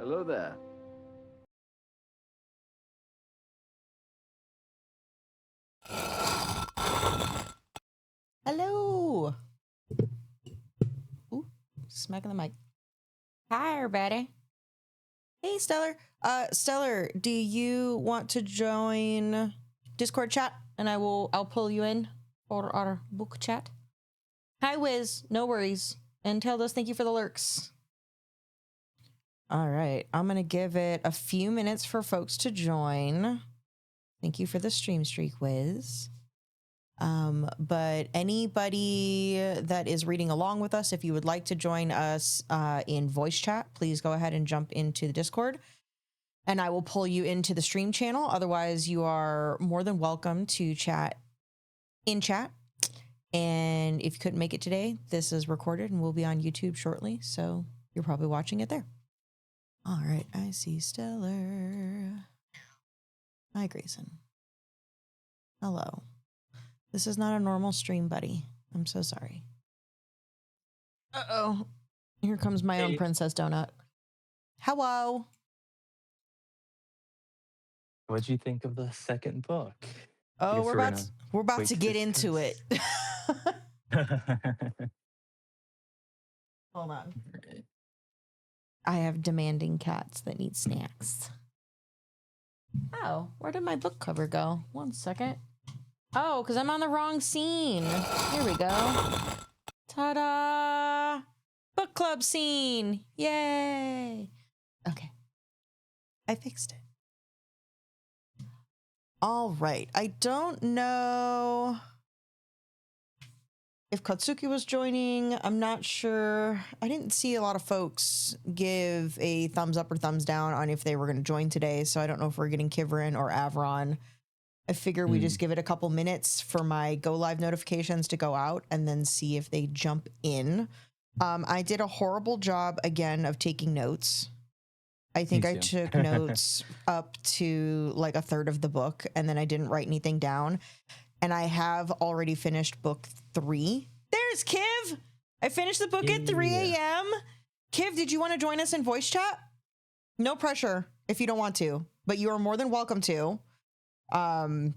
Hello there. Hello. Ooh, smacking the mic. Hi, everybody. Hey, Stellar. Stellar, do you want to join Discord chat? And I'll pull you in for our book chat. Hi, Wiz. No worries. And tell us thank you for the lurks. All right. I'm going to give it a few minutes for folks to join. Thank you for the stream streak, Wiz. But anybody that is reading along with us, if you would like to join us in voice chat, please go ahead and jump into the Discord and I will pull you into the stream channel. Otherwise, you are more than welcome to chat in chat. And if you couldn't make it today, this is recorded and will be on YouTube shortly. So you're probably watching it there. All right. I see Stellar. Hi, Grayson. Hello. This is not a normal stream, buddy. I'm so sorry. Uh-oh. Here comes my own Princess Donut. Hello. What'd you think of the second book? Oh, we're about to get into it. Hold on. I have demanding cats that need snacks. Oh, where did my book cover go? 1 second. Oh, because I'm on the wrong scene. Here we go. Ta-da! Book club scene. Yay. Okay. I fixed it. All right. I don't know if Katsuki was joining. I'm not sure. I didn't see a lot of folks give a thumbs up or thumbs down on if they were going to join today. So I don't know if we're getting Kivrin or Avron. I figure we just give it a couple minutes for my go live notifications to go out and then see if they jump in. I did a horrible job again of taking notes. I think I took notes up to like a third of the book and then I didn't write anything down. And I have already finished book 3. There's Kiv. I finished the book at 3 a.m. Kiv, did you want to join us in voice chat? No pressure if you don't want to, but you are more than welcome to. But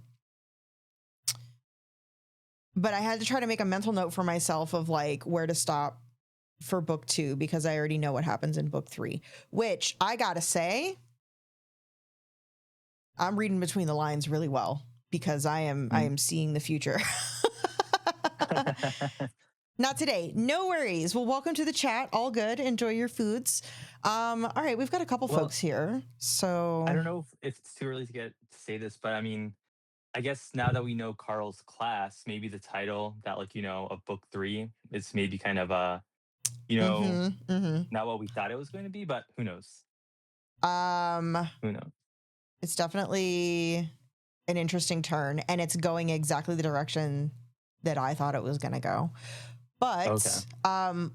I had to try to make a mental note for myself of like where to stop for book 2 because I already know what happens in book 3, which I gotta say, I'm reading between the lines really well because I am seeing the future. Not today. No worries. Well, welcome to the chat. All good. Enjoy your foods. All right, we've got a couple folks here. So I don't know if it's too early to say this, but I mean, I guess now that we know Carl's class, maybe the title that of book 3 is maybe kind of not what we thought it was going to be, but who knows? Who knows? It's definitely an interesting turn and it's going exactly the direction that I thought it was going to go. But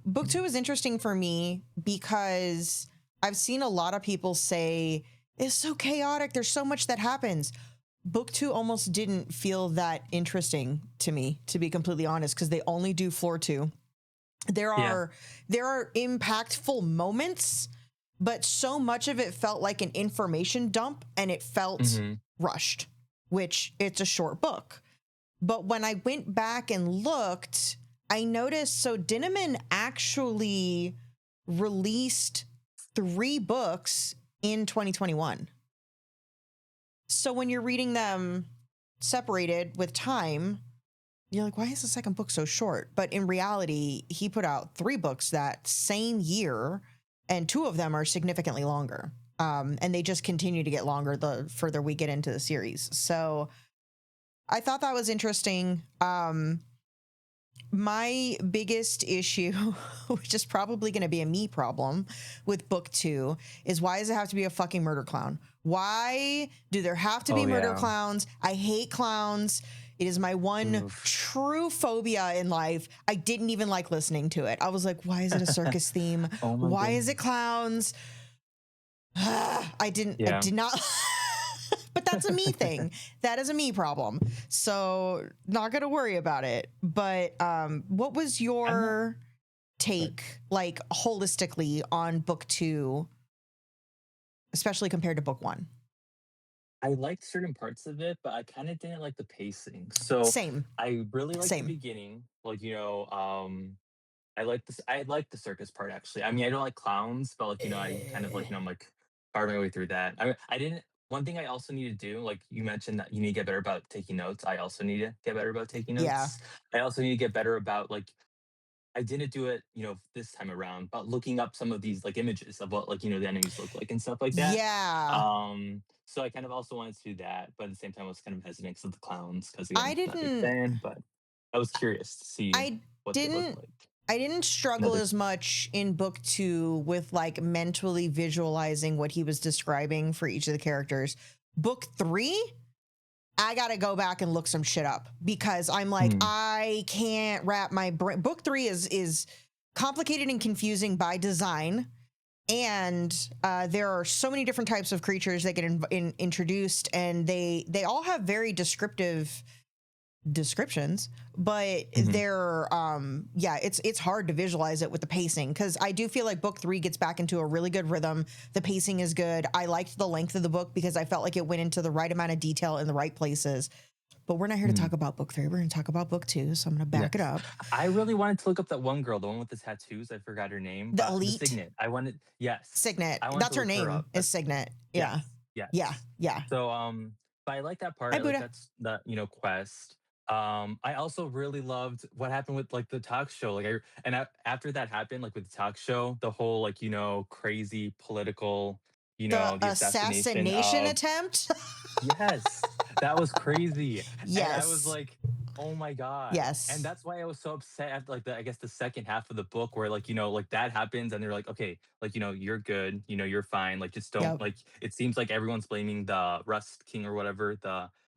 book 2 is interesting for me because I've seen a lot of people say it's so chaotic. There's so much that happens. Book 2 almost didn't feel that interesting to me, to be completely honest, because they only do floor 2. There are impactful moments, but so much of it felt like an information dump and it felt rushed, which it's a short book. But when I went back and looked, I noticed, so Dinneman actually released 3 books in 2021. So when you're reading them separated with time, you're like, why is the second book so short? But in reality, he put out 3 books that same year, and 2 of them are significantly longer. And they just continue to get longer the further we get into the series. So I thought that was interesting. My biggest issue, which is probably going to be a me problem with book 2, is why does it have to be a fucking murder clown? Why do there have to be murder clowns? I hate clowns. It is my one true phobia in life. I didn't even like listening to it. I was like, why is it a circus theme? Why is it clowns? I did not. But that's a me thing. That is a me problem. So not going to worry about it. But what was your take, like holistically, on book 2 especially compared to book 1? I liked certain parts of it, but I kind of didn't like the pacing. So Same. I really liked the Same. beginning. I like this. I like the circus part actually. I mean, I don't like clowns, but like I kind of Eh, I'm like part my way through that. I didn't. One thing I also need to do, like you mentioned that you need to get better about taking notes. I also need to get better about taking yeah. notes. I also need to get better about like I didn't do it, this time around, but looking up some of these like images of what the enemies look like and stuff like that. Yeah. So I kind of also wanted to do that, but at the same time I was kind of hesitant because of the clowns, because I again, not a big didn't fan, but I was curious to see I what they look didn't like. I didn't struggle Another as time. much in book 2 with like mentally visualizing what he was describing for each of the characters. Book 3, I got to go back and look some shit up because I'm like, Hmm. I can't wrap my brain. Book 3 is complicated and confusing by design. And there are so many different types of creatures that get introduced, and they all have very descriptive descriptions, but Mhm. they're yeah, it's hard to visualize it with the pacing, because I do feel like book 3 gets back into a really good rhythm. The pacing is good. I liked the length of the book because I felt like it went into the right amount of detail in the right places. But we're not here to Hmm. talk about book 3. We're going to talk about book 2, so I'm going to back it Yes. up. I really wanted to look up that one girl, the one with the tattoos. I forgot her name, The but the elite Signet. I wanted, yes, Signet, I wanted to that's her look her name, up. is Signet. Yeah. Yes, Yeah. yes. Yeah. So, but I like that part. Hi, I like Buddha. that's that quest. I also really loved what happened with like the talk show. After that happened, like with the talk show, the whole crazy political, The the assassination assassination of. attempt. Yes, that was crazy, and I was Yes. like, "Oh my god." And Yes. that's why I was so upset after, like, I guess the second half of the book where, like, that happens and they're like, "Okay, like, you're good, you're fine, like, just don't," Yep. like, it seems like everyone's blaming the Rust King or whatever,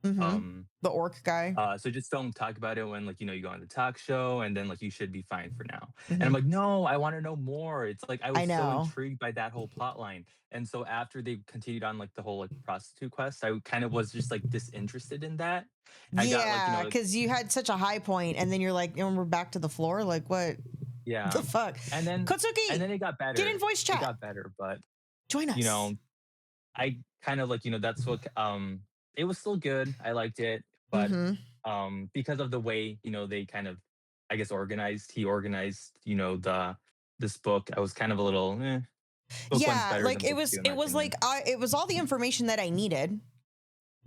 Mm-hmm. um The orc guy. so just don't talk about it when you go on the talk show, and then you should be fine for now. And I'm Mm-hmm. like, no, I want to know more. It's like I I was so know. intrigued by that whole plot line. And so after they continued on the whole prostitute quest, I kind of was just disinterested in that. I got Yeah, because you had such a high point, and then you're like, we're back to the floor. Like, what the yeah. fuck? And then and Kotsuki, then it got get in better. voice It chat. got better, but Join you us. know, I kind of that's what it was still good. I liked it, but Mm-hmm. because of the way, they kind of he organized, this book, I was kind of a little book one's Yeah, better like than book two in my it was like opinion. it was all the information that I needed,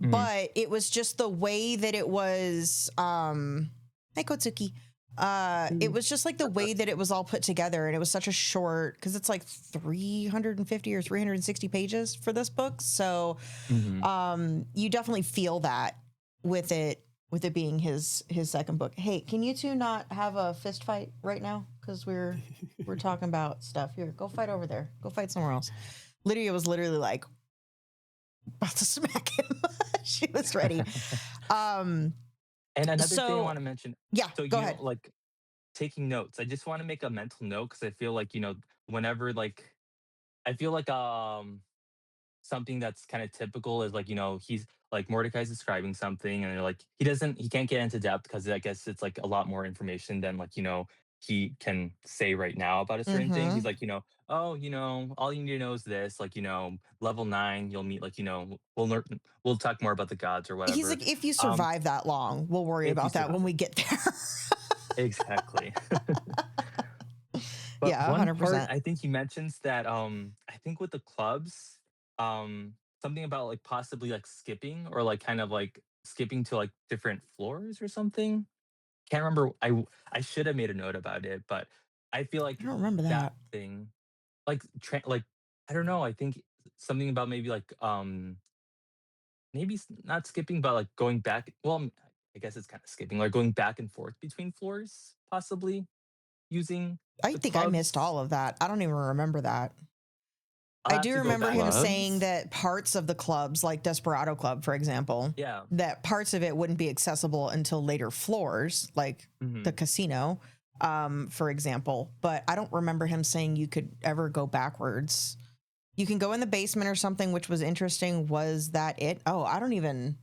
Mhm. but it was just the way that it was. Hi Kotsuki. It Mm. was just like the way that it was all put together, and it was such a short, because it's like 350 or 360 pages for this book, so Mhm. you definitely feel that with it being his second book. Hey, can you two not have a fist fight right now, because we're talking about stuff here? Go fight over there, go fight somewhere else. Lydia was literally like about to smack him. She was ready. um And another thing I so want to mention, yeah, so go ahead. taking notes. I just want to make a mental note because I feel whenever I feel something that's kind of typical is he's like Mordecai's describing something and they're like he can't get into depth because I guess it's a lot more information than he can say right now about a certain thing. He's Mm-hmm. like, oh, all you need to know is this, level 9, you'll meet we'll talk more about the gods or He's whatever. like, if you Um, survive that long, we'll worry if you about that when survive. we get there. Exactly. But Yeah, one part 100%. I think he mentions that I think with the clubs, something about possibly skipping or kind of skipping to different floors or something. Can't remember. I should have made a note about it, but I feel I like don't remember that that. thing like I don't know, I think something about maybe maybe not skipping but going back. Well, I guess it's kind of skipping, going back and forth between floors, possibly using I the think I missed clubs. all of that. I don't even remember that. I'll I have do to go remember back him and saying Clubs? that parts of the clubs, like Desperado Club, for example, yeah. that parts of it wouldn't be accessible until later floors, like the Mhm. casino, for example. But I don't remember him saying you could ever go backwards. You can go in the basement or something, which was interesting. Was that it? Oh, I don't even.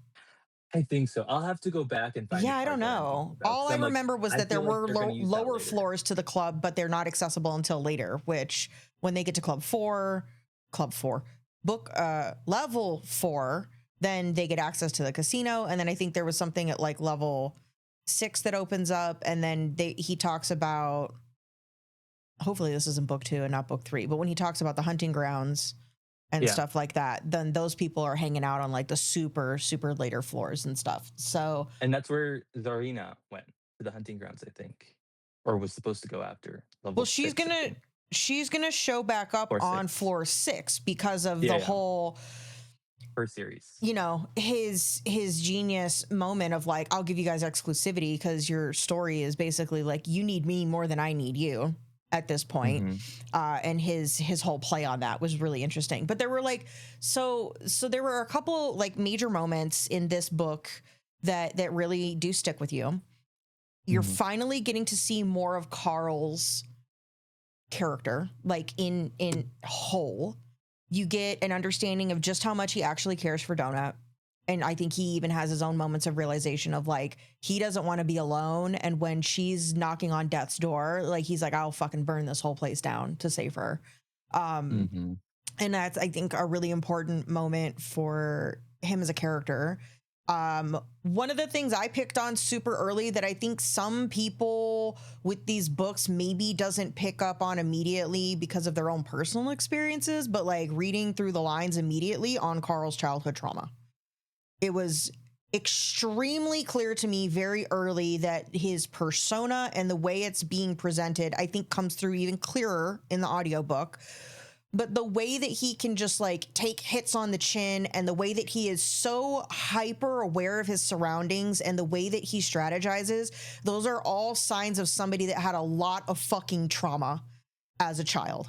I think so. I'll have to go back and find the Yeah, I don't part that I'm talking know. about All because I I'm remember was I that there feel like were they're gonna use that lower later. floors to the club, but they're not accessible until later, which when they get to Club 4, level 4, then they get access to the casino. And then I think there was something at like level 6 that opens up. And then he talks about, hopefully this is in book 2 and not book 3, but when he talks about the hunting grounds and stuff like that, then those people are hanging out on like the super, super later floors and stuff. So, and that's where Zarina went, to the hunting grounds, I think, or was supposed to go after level 6. She's gonna show back up on floor 6 because of the whole her series. You know, his genius moment of like, I'll give you guys exclusivity because your story is basically like, you need me more than I need you at this point. And his whole play on that was really interesting. But there were like, so there were a couple like major moments in this book that really do stick with you. You're finally getting to see more of Carl's character, like in whole. You get an understanding of just how much he actually cares for Donut. And I think he even has his own moments of realization of like, he doesn't want to be alone. And when she's knocking on death's door, like he's like, I'll fucking burn this whole place down to save her. And that's, I think, a really important moment for him as a character. One of the things I picked on super early that I think some people with these books maybe doesn't pick up on immediately because of their own personal experiences, but like reading through the lines immediately on Carl's childhood trauma. It was extremely clear to me very early that his persona and the way it's being presented, I think, comes through even clearer in the audiobook. But the way that he can just like take hits on the chin and the way that he is so hyper aware of his surroundings and the way that he strategizes, those are all signs of somebody that had a lot of fucking trauma as a child.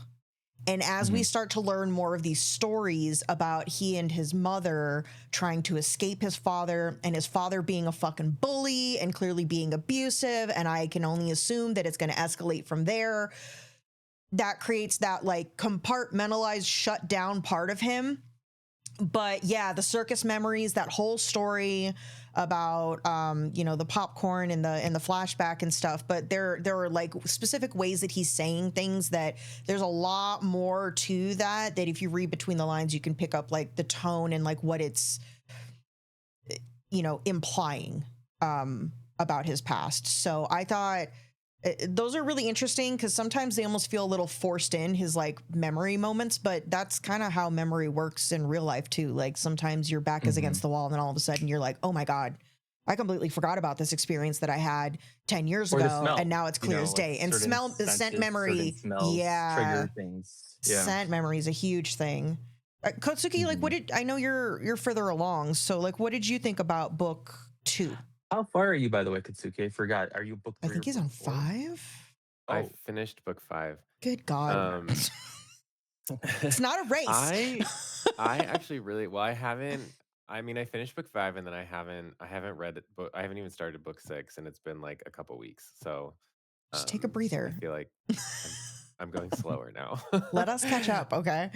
And as we start to learn more of these stories about he and his mother trying to escape his father and his father being a fucking bully and clearly being abusive, and I can only assume that it's going to escalate from there, that creates that like compartmentalized, shut down part of him. But yeah, the circus memories, that whole story about, you know, the popcorn and the flashback and stuff. But there are like specific ways that he's saying things that there's a lot more to that if you read between the lines, you can pick up like the tone and like what it's, you know, implying, about his past. So I thought those are really interesting because sometimes they almost feel a little forced in, his like memory moments, but that's kind of how memory works in real life too. Like sometimes your back is against the wall and then all of a sudden you're like, oh my God, I completely forgot about this experience that I had 10 years ago. And now it's clear as day. And scent memory. Trigger things. Yeah. Scent memory is a huge thing. Kotsuki, like I know you're further along. So like, what did you think about book 2? How far are you, by the way, Katsuki? I forgot. Are you book 3? I think he's on 5. I finished book 5. Good God. It's not a race. I actually really, well, I finished book 5 and then I haven't read it, but I haven't even started book 6 and it's been like a couple weeks. So just take a breather. I feel like I'm going slower now. Let us catch up. Okay.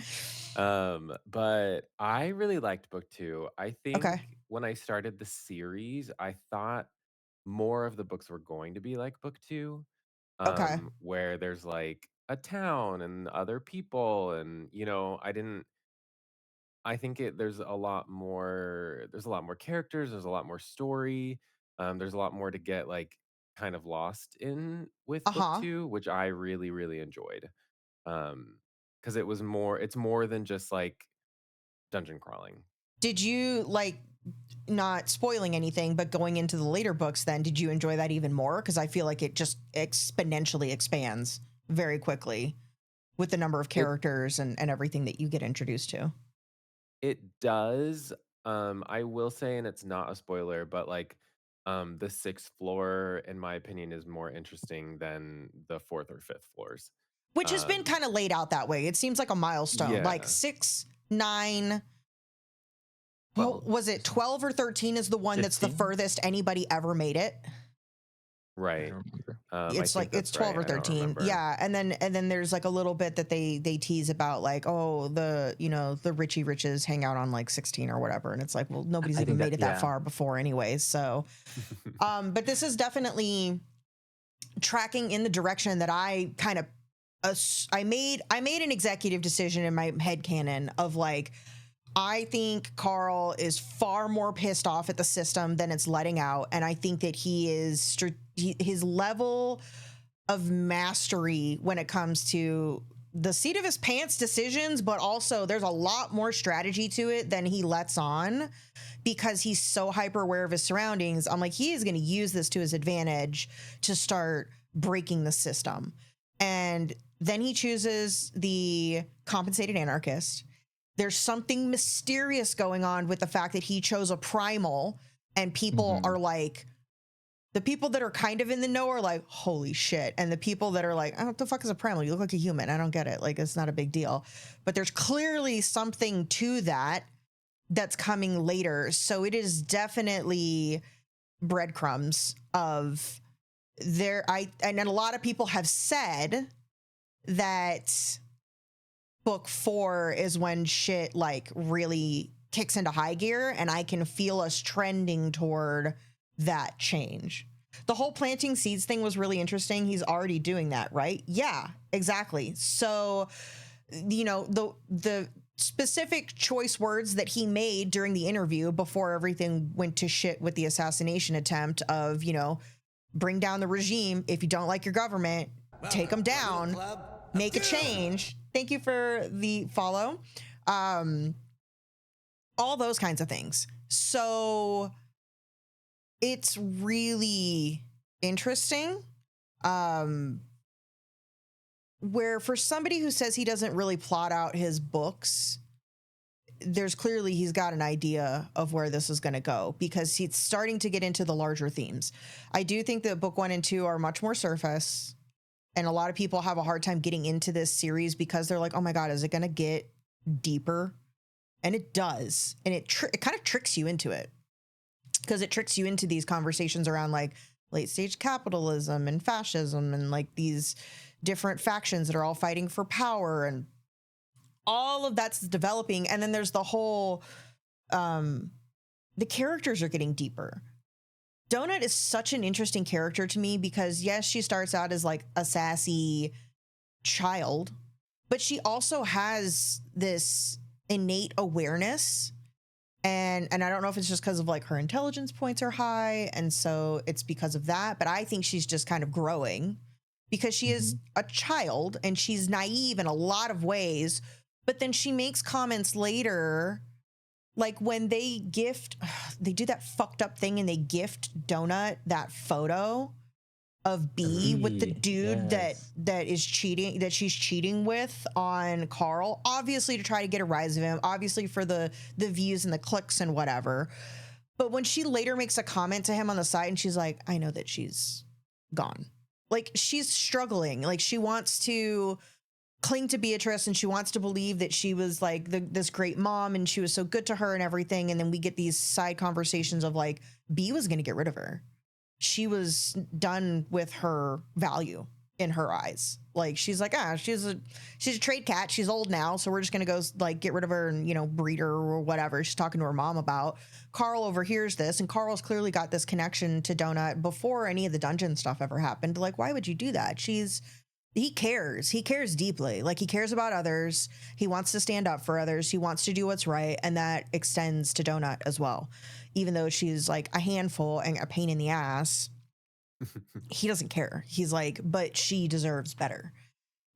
But I really liked book 2. I think when I started the series, I thought more of the books were going to be like book 2, where there's like a town and other people, and you know, there's a lot more characters, there's a lot more story, there's a lot more to get like kind of lost in with book 2, which I really, really enjoyed. Because it's more than just like dungeon crawling. Did you like, not spoiling anything, but going into the later books then, did you enjoy that even more? Because I feel like it just exponentially expands very quickly with the number of characters and everything that you get introduced to. It does. I will say, and it's not a spoiler, but like the 6th floor, in my opinion, is more interesting than the 4th or 5th floors. Which has been kind of laid out that way. It seems like a milestone, like 6, 9. Well, was it 12 or 13 is the one 15? That's the furthest anybody ever made it? Right. It's like it's 12 or 13. Yeah. And then there's like a little bit that they tease about like, oh, the Richie Riches hang out on like 16 or whatever. And it's like, well, nobody's even made it that far before anyways. So, but this is definitely tracking in the direction that I kind of I made an executive decision in my head canon of like, I think Carl is far more pissed off at the system than it's letting out, and I think that his level of mastery when it comes to the seat of his pants decisions, but also there's a lot more strategy to it than he lets on, because he's so hyper aware of his surroundings. I'm like, he is going to use this to his advantage to start breaking the system. And then he chooses the compensated anarchist. There's something mysterious going on with the fact that he chose a primal, and people are like, the people that are kind of in the know are like, holy shit. And the people that are like, oh, what the fuck is a primal? You look like a human. I don't get it. Like, it's not a big deal. But there's clearly something to that that's coming later. So it is definitely breadcrumbs of and a lot of people have said that book 4 is when shit like really kicks into high gear, and I can feel us trending toward that change. The whole planting seeds thing was really interesting. He's already doing that, right? Yeah, exactly. So, you know, the specific choice words that he made during the interview before everything went to shit with the assassination attempt of, you know, bring down the regime. If you don't like your government, take them down, make a change. Thank you for the follow. All those kinds of things. So it's really interesting. Where for somebody who says he doesn't really plot out his books, there's clearly he's got an idea of where this is going to go, because he's starting to get into the larger themes. I do think that book 1 and 2 are much more surface, and a lot of people have a hard time getting into this series because they're like, oh my God, is it going to get deeper? And it does. And it kind of tricks you into it, because it tricks you into these conversations around like late stage capitalism and fascism and like these different factions that are all fighting for power, and all of that's developing. And then there's the whole, the characters are getting deeper. Donut is such an interesting character to me because yes, she starts out as like a sassy child, but she also has this innate awareness. And I don't know if it's just because of like her intelligence points are high, and so it's because of that. But I think she's just kind of growing because she is a child and she's naive in a lot of ways. But then she makes comments later, like when they do that fucked up thing and they gift Donut that photo of B with the dude that is cheating, that she's cheating with on Carl, obviously to try to get a rise of him, obviously for the views and the clicks and whatever. But when she later makes a comment to him on the side and she's like, I know that she's gone. Like, she's struggling. Like, she wants to cling to Beatrice and she wants to believe that she was like this great mom and she was so good to her and everything. And then we get these side conversations of like, B was going to get rid of her. She was done with her value in her eyes. Like, she's like, she's a trade cat. She's old now. So we're just going to go like get rid of her and, you know, breed her or whatever she's talking to her mom about. Carl overhears this, and Carl's clearly got this connection to Donut before any of the dungeon stuff ever happened. Like, why would you do that? He cares deeply. Like, he cares about others. He wants to stand up for others. He wants to do what's right. And that extends to Donut as well. Even though she's like a handful and a pain in the ass, he doesn't care. He's like, but she deserves better.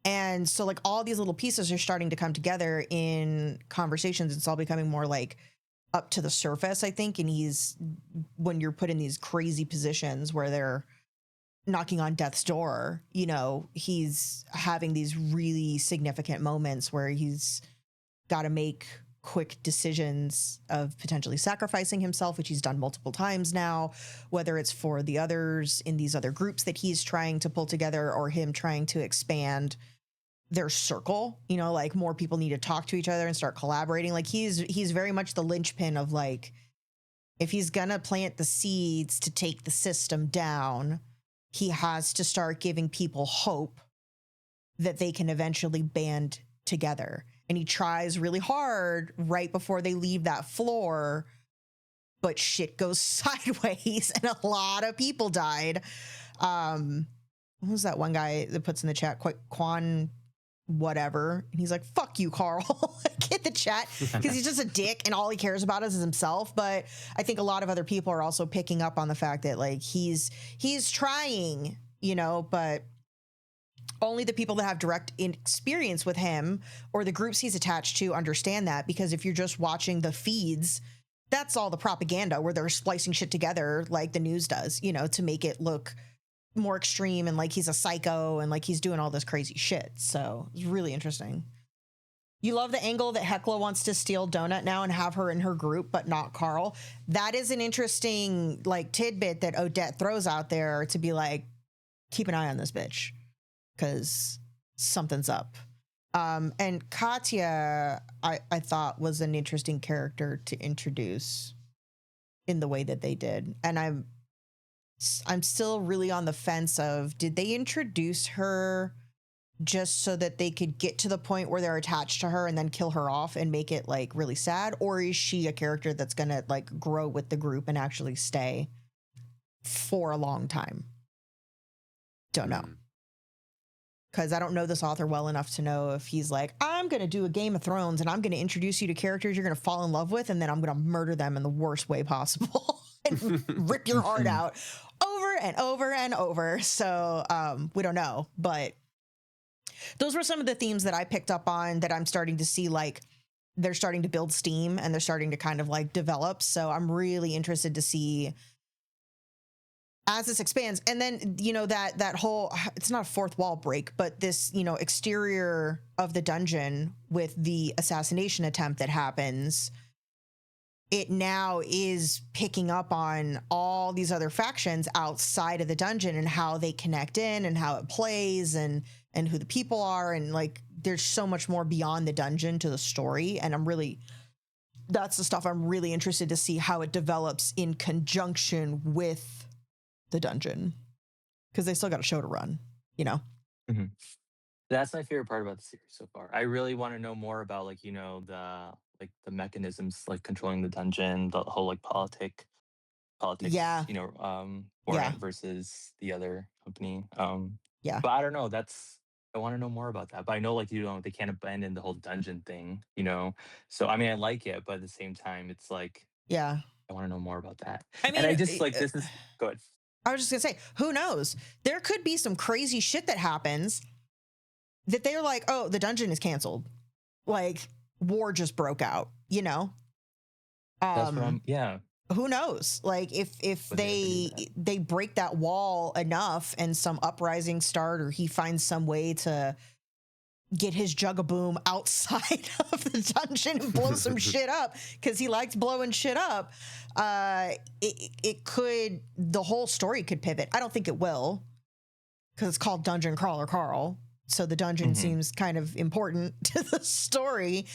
And so like all these little pieces are starting to come together in conversations. It's all becoming more like up to the surface, I think. And when you're put in these crazy positions where they're knocking on death's door, you know, he's having these really significant moments where he's got to make quick decisions of potentially sacrificing himself, which he's done multiple times now, whether it's for the others in these other groups that he's trying to pull together or him trying to expand their circle, you know, like more people need to talk to each other and start collaborating. Like he's very much the linchpin of like, if he's gonna plant the seeds to take the system down, he has to start giving people hope that they can eventually band together. And he tries really hard right before they leave that floor, but shit goes sideways and a lot of people died. Who's that one guy that puts in the chat? whatever. And he's like, fuck you, Carl. Get the chat, because he's just a dick and all he cares about is himself. But I think a lot of other people are also picking up on the fact that like he's trying, you know, but only the people that have direct experience with him or the groups he's attached to understand that. Because if you're just watching the feeds, that's all the propaganda where they're splicing shit together like the news does, you know, to make it look more extreme and like he's a psycho and like he's doing all this crazy shit. So it's really interesting. You love the angle that Hecla wants to steal Donut now and have her in her group, but not Carl. That is an interesting like tidbit that Odette throws out there to be like, keep an eye on this bitch because something's up. And Katya, I thought was an interesting character to introduce in the way that they did. And I'm still really on the fence of, did they introduce her just so that they could get to the point where they're attached to her and then kill her off and make it like really sad? Or is she a character that's going to like grow with the group and actually stay for a long time? Don't know. Because I don't know this author well enough to know if he's like, I'm going to do a Game of Thrones and I'm going to introduce you to characters you're going to fall in love with, and then I'm going to murder them in the worst way possible and rip your heart out over and over and over. So we don't know. But those were some of the themes that I picked up on that I'm starting to see, like they're starting to build steam and they're starting to kind of like develop. So I'm really interested to see as this expands. And then, you know, that whole, it's not a fourth wall break, but this, you know, exterior of the dungeon with the assassination attempt that happens, it now is picking up on all these other factions outside of the dungeon and how they connect in and how it plays and who the people are. And like, there's so much more beyond the dungeon to the story. And that's the stuff I'm really interested to see how it develops in conjunction with the dungeon, because they still got a show to run, you know? Mm-hmm. That's my favorite part about the series so far. I really want to know more about like, you know, the mechanisms like controlling the dungeon, the whole like politics, Yeah. you know, for it versus the other company. Yeah. But I don't know. I want to know more about that. But I know like, you know, they can't abandon the whole dungeon thing, you know? So, I mean, I like it, but at the same time, it's like, yeah, I want to know more about that. I mean, and I just like, this is good. I was just gonna say, who knows? There could be some crazy shit that happens that they're like, oh, the dungeon is canceled. Like war just broke out, you know? That's what yeah. Who knows? Like if they break that wall enough and some uprising start, or he finds some way to get his Jugaboom outside of the dungeon and blow some shit up because he likes blowing shit up, it could, the whole story could pivot. I don't think it will, because it's called Dungen Crawler Carl, so the dungeon seems kind of important to the story.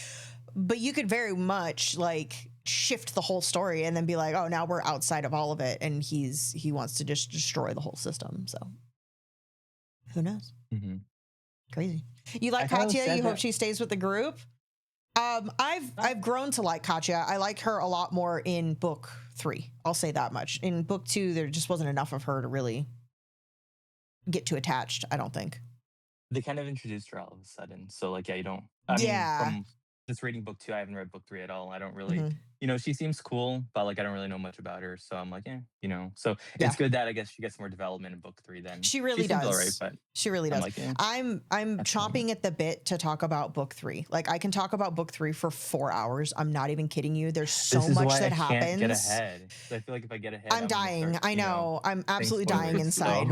But you could very much like shift the whole story and then be like, oh, now we're outside of all of it, and he wants to just destroy the whole system. So who knows? Crazy. You like Katya? You hope she stays with the group? I've grown to like Katya. I like her a lot more in book 3. I'll say that much. In book 2, there just wasn't enough of her to really get too attached, I don't think. They kind of introduced her all of a sudden. So like, yeah, you don't. I mean, from just reading book 2, I haven't read book 3 at all. I don't really, you know, she seems cool, but like, I don't really know much about her. So I'm like, yeah, you know, so it's good that I guess she gets more development in book 3 then. She really does. All right, but she really does. Like, yeah, I'm chomping at the bit to talk about book 3. Like I can talk about book 3 for 4 hours. I'm not even kidding you. There's so much that happens. I can't get ahead. I feel like if I get ahead, I'm dying. I know. I'm absolutely dying inside.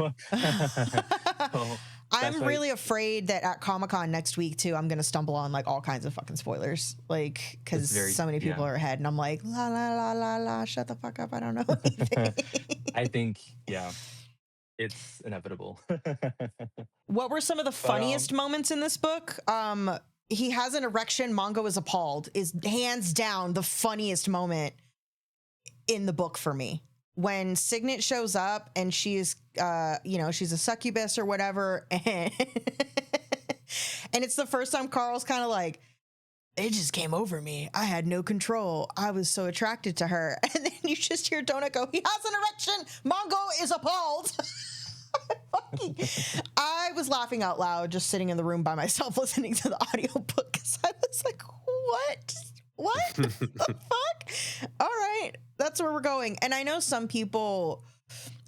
I'm really afraid that at Comic-Con next week too, I'm gonna stumble on like all kinds of fucking spoilers, like because so many people are ahead, and I'm like, la la la la la, shut the fuck up, I don't know anything. I think it's inevitable. What were some of the funniest moments in this book? He has an erection. Mongo is appalled. Is hands down the funniest moment in the book for me. When Signet shows up and she's, you know, she's a succubus or whatever, and it's the first time Carl's kind of like, it just came over me. I had no control. I was so attracted to her. And then you just hear Donut go, he has an erection. Mongo is appalled. I was was laughing out loud just sitting in the room by myself listening to the audiobook because I was like, what the fuck? All right, that's where we're going. And I know some people,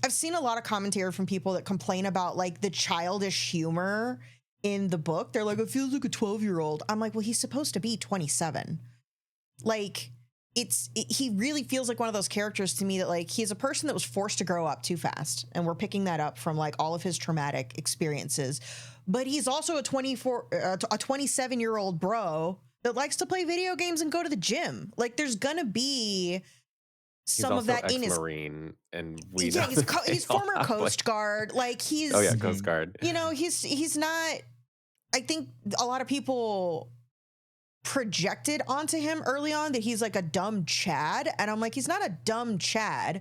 I've seen a lot of commentary from people that complain about like the childish humor in the book. They're like, it feels like a 12-year-old. I'm like, well, he's supposed to be 27. Like, he really feels like one of those characters to me that like he's a person that was forced to grow up too fast, and we're picking that up from like all of his traumatic experiences. But he's also a 27-year-old bro that likes to play video games and go to the gym. Like, there's gonna be some of that in his Marine, and we yeah, he's former Coast Guard. Like, he's Coast Guard. You know, he's not. I think a lot of people projected onto him early on that he's like a dumb Chad, and I'm like, he's not a dumb Chad,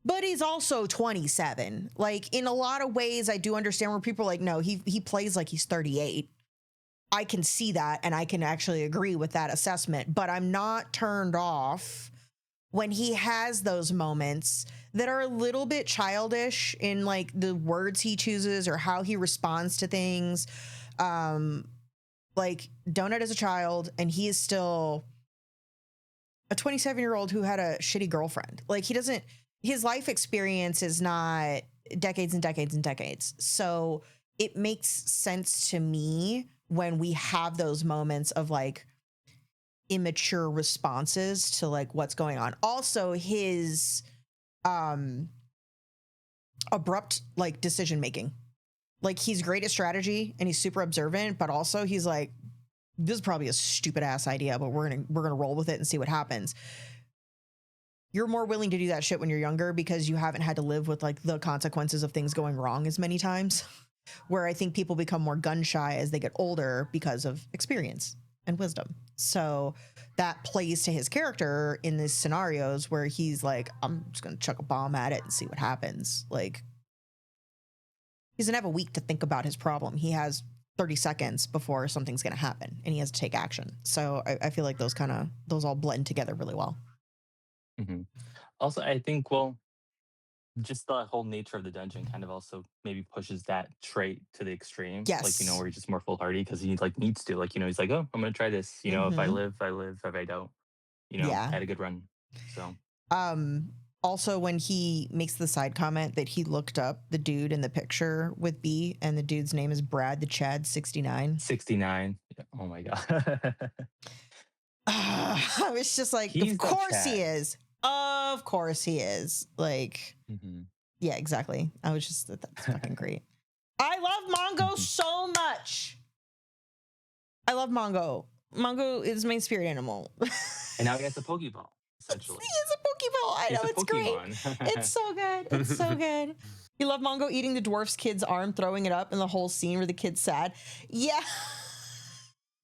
but he's also 27. Like, in a lot of ways, I do understand where people are like, no, he plays like he's 38. I can see that, and I can actually agree with that assessment, but I'm not turned off when he has those moments that are a little bit childish in like the words he chooses or how he responds to things. Like, Donut is a child, and he is still a 27-year-old who had a shitty girlfriend. Like, his life experience is not decades and decades and decades. So it makes sense to me when we have those moments of like immature responses to like what's going on. Also, his abrupt like decision making. Like, he's great at strategy and he's super observant, but also he's like, this is probably a stupid ass idea, but we're gonna roll with it and see what happens. You're more willing to do that shit when you're younger because you haven't had to live with like the consequences of things going wrong as many times. Where I think people become more gun shy as they get older because of experience and wisdom. So that plays to his character in these scenarios where he's like, I'm just gonna chuck a bomb at it and see what happens. Like, he doesn't have a week to think about his problem. He has 30 seconds before something's gonna happen, and he has to take action. So I feel like those all blend together really well. Mm-hmm. Also, I think, well, just the whole nature of the dungeon kind of also maybe pushes that trait to the extreme. Yes. Like, where he's just more foolhardy because he like needs to. Like, he's like, oh, I'm gonna try this. If I live, I live. If I don't, Yeah. I had a good run. So also, when he makes the side comment that he looked up the dude in the picture with B, and the dude's name is Brad the Chad 69. 69. Oh my god. I was just like, of course he is. Of course he is. Like, yeah, exactly. I was just, that's fucking great. I love Mongo so much. I love Mongo. Mongo is my spirit animal. And now he has a Pokeball, essentially. He is a Pokeball. I know, it's great. It's so good. It's so good. You love Mongo eating the dwarf's kid's arm, throwing it up, and the whole scene where the kid's sad. Yeah.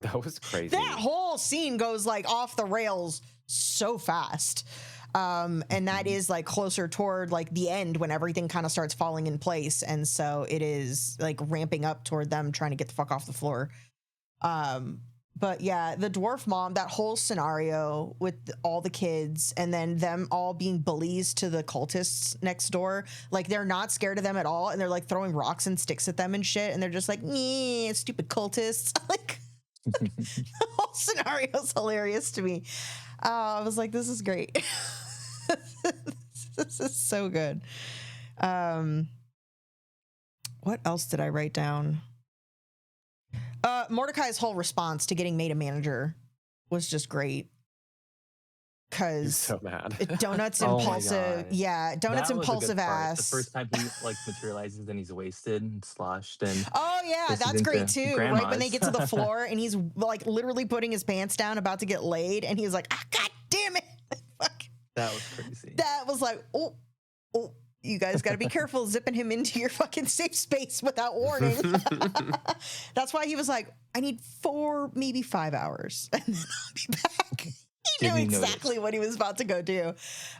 That was crazy. That whole scene goes like off the rails so fast. And that is like closer toward like the end when everything kind of starts falling in place. And so it is like ramping up toward them trying to get the fuck off the floor. But yeah, the dwarf mom, that whole scenario with all the kids and then them all being bullies to the cultists next door. Like, they're not scared of them at all. And they're like throwing rocks and sticks at them and shit. And they're just like, stupid cultists. Like, the whole scenario is hilarious to me. I was like, this is great. This is so good. What else did I write down? Mordecai's whole response to getting made a manager was just great. Cause so mad. Donut's impulsive. Yeah, Donut's impulsive ass. The first time he like materializes and he's wasted and sloshed and that's great too. Grandmas. Right when they get to the floor and he's like literally putting his pants down about to get laid and he was like, god damn it. Fuck. That was crazy. That was like, oh, you guys got to be careful zipping him into your fucking safe space without warning. That's why he was like, I need 4, maybe 5 hours, and then I'll be back. He knew exactly what he was about to go do.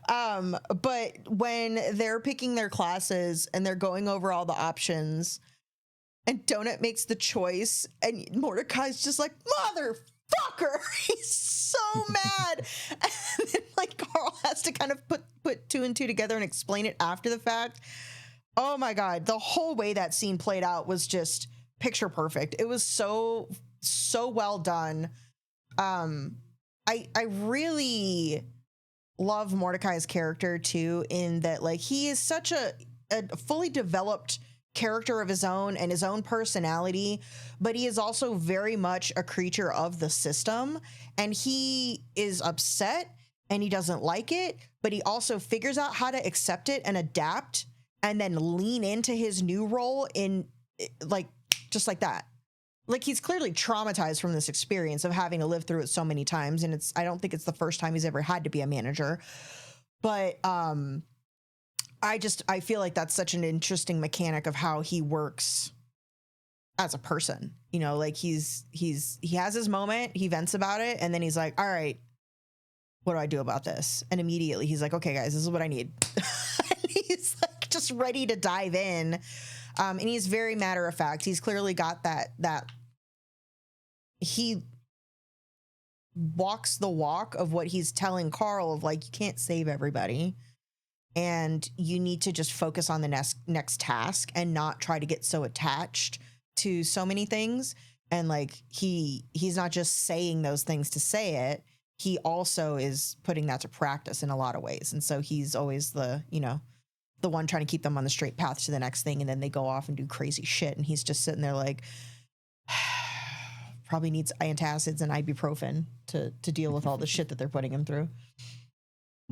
But when they're picking their classes and they're going over all the options, and Donut makes the choice, and Mordecai's just like, motherfucker, he's so mad. And then like Carl has to kind of put 2 and 2 together and explain it after the fact. Oh my God, the whole way that scene played out was just picture perfect. It was so well done. I really love Mordecai's character too, in that like he is such a fully developed character of his own and his own personality, but he is also very much a creature of the system, and he is upset and he doesn't like it, but he also figures out how to accept it and adapt and then lean into his new role in like just like that. Like he's clearly traumatized from this experience of having to live through it so many times, and I don't think it's the first time he's ever had to be a manager. But I feel like that's such an interesting mechanic of how he works as a person. You know, like he has his moment, he vents about it, and then he's like, all right, what do I do about this? And immediately he's like, okay guys, this is what I need. And he's like just ready to dive in. And he's very matter of fact. He's clearly got that he walks the walk of what he's telling Carl of like, you can't save everybody and you need to just focus on the next task and not try to get so attached to so many things. And like, he's not just saying those things to say it. He also is putting that to practice in a lot of ways. And so he's always the one trying to keep them on the straight path to the next thing, and then they go off and do crazy shit, and he's just sitting there like, probably needs antacids and ibuprofen to deal with all the shit that they're putting him through.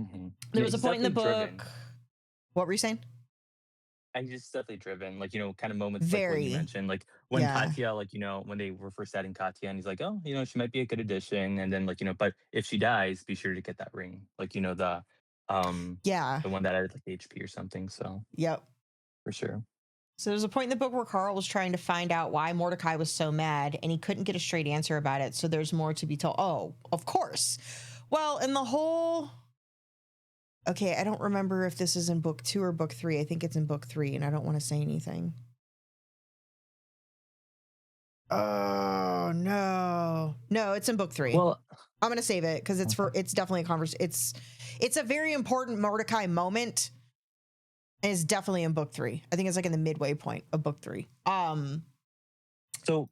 Mm-hmm. There was a point in the book. Driven. What were you saying? And he's just definitely driven, like, kind of moments very, like what you mentioned, like when Katya, like, when they were first adding Katya, and he's like, oh, she might be a good addition, and then like, but if she dies, be sure to get that ring, like, the one that added like HP or something. So yep, for sure. So there's a point in the book where Carl was trying to find out why Mordecai was so mad, and he couldn't get a straight answer about it. So there's more to be told. Oh, of course. Well, in the whole, okay, I don't remember if this is in book 2 or book 3. I think it's in book 3, and I don't want to say anything. Oh no, it's in book 3. Well, I'm gonna save it because it's definitely a conversation. It's a very important Mordecai moment. And it's definitely in book 3. I think it's like in the midway point of book 3. So,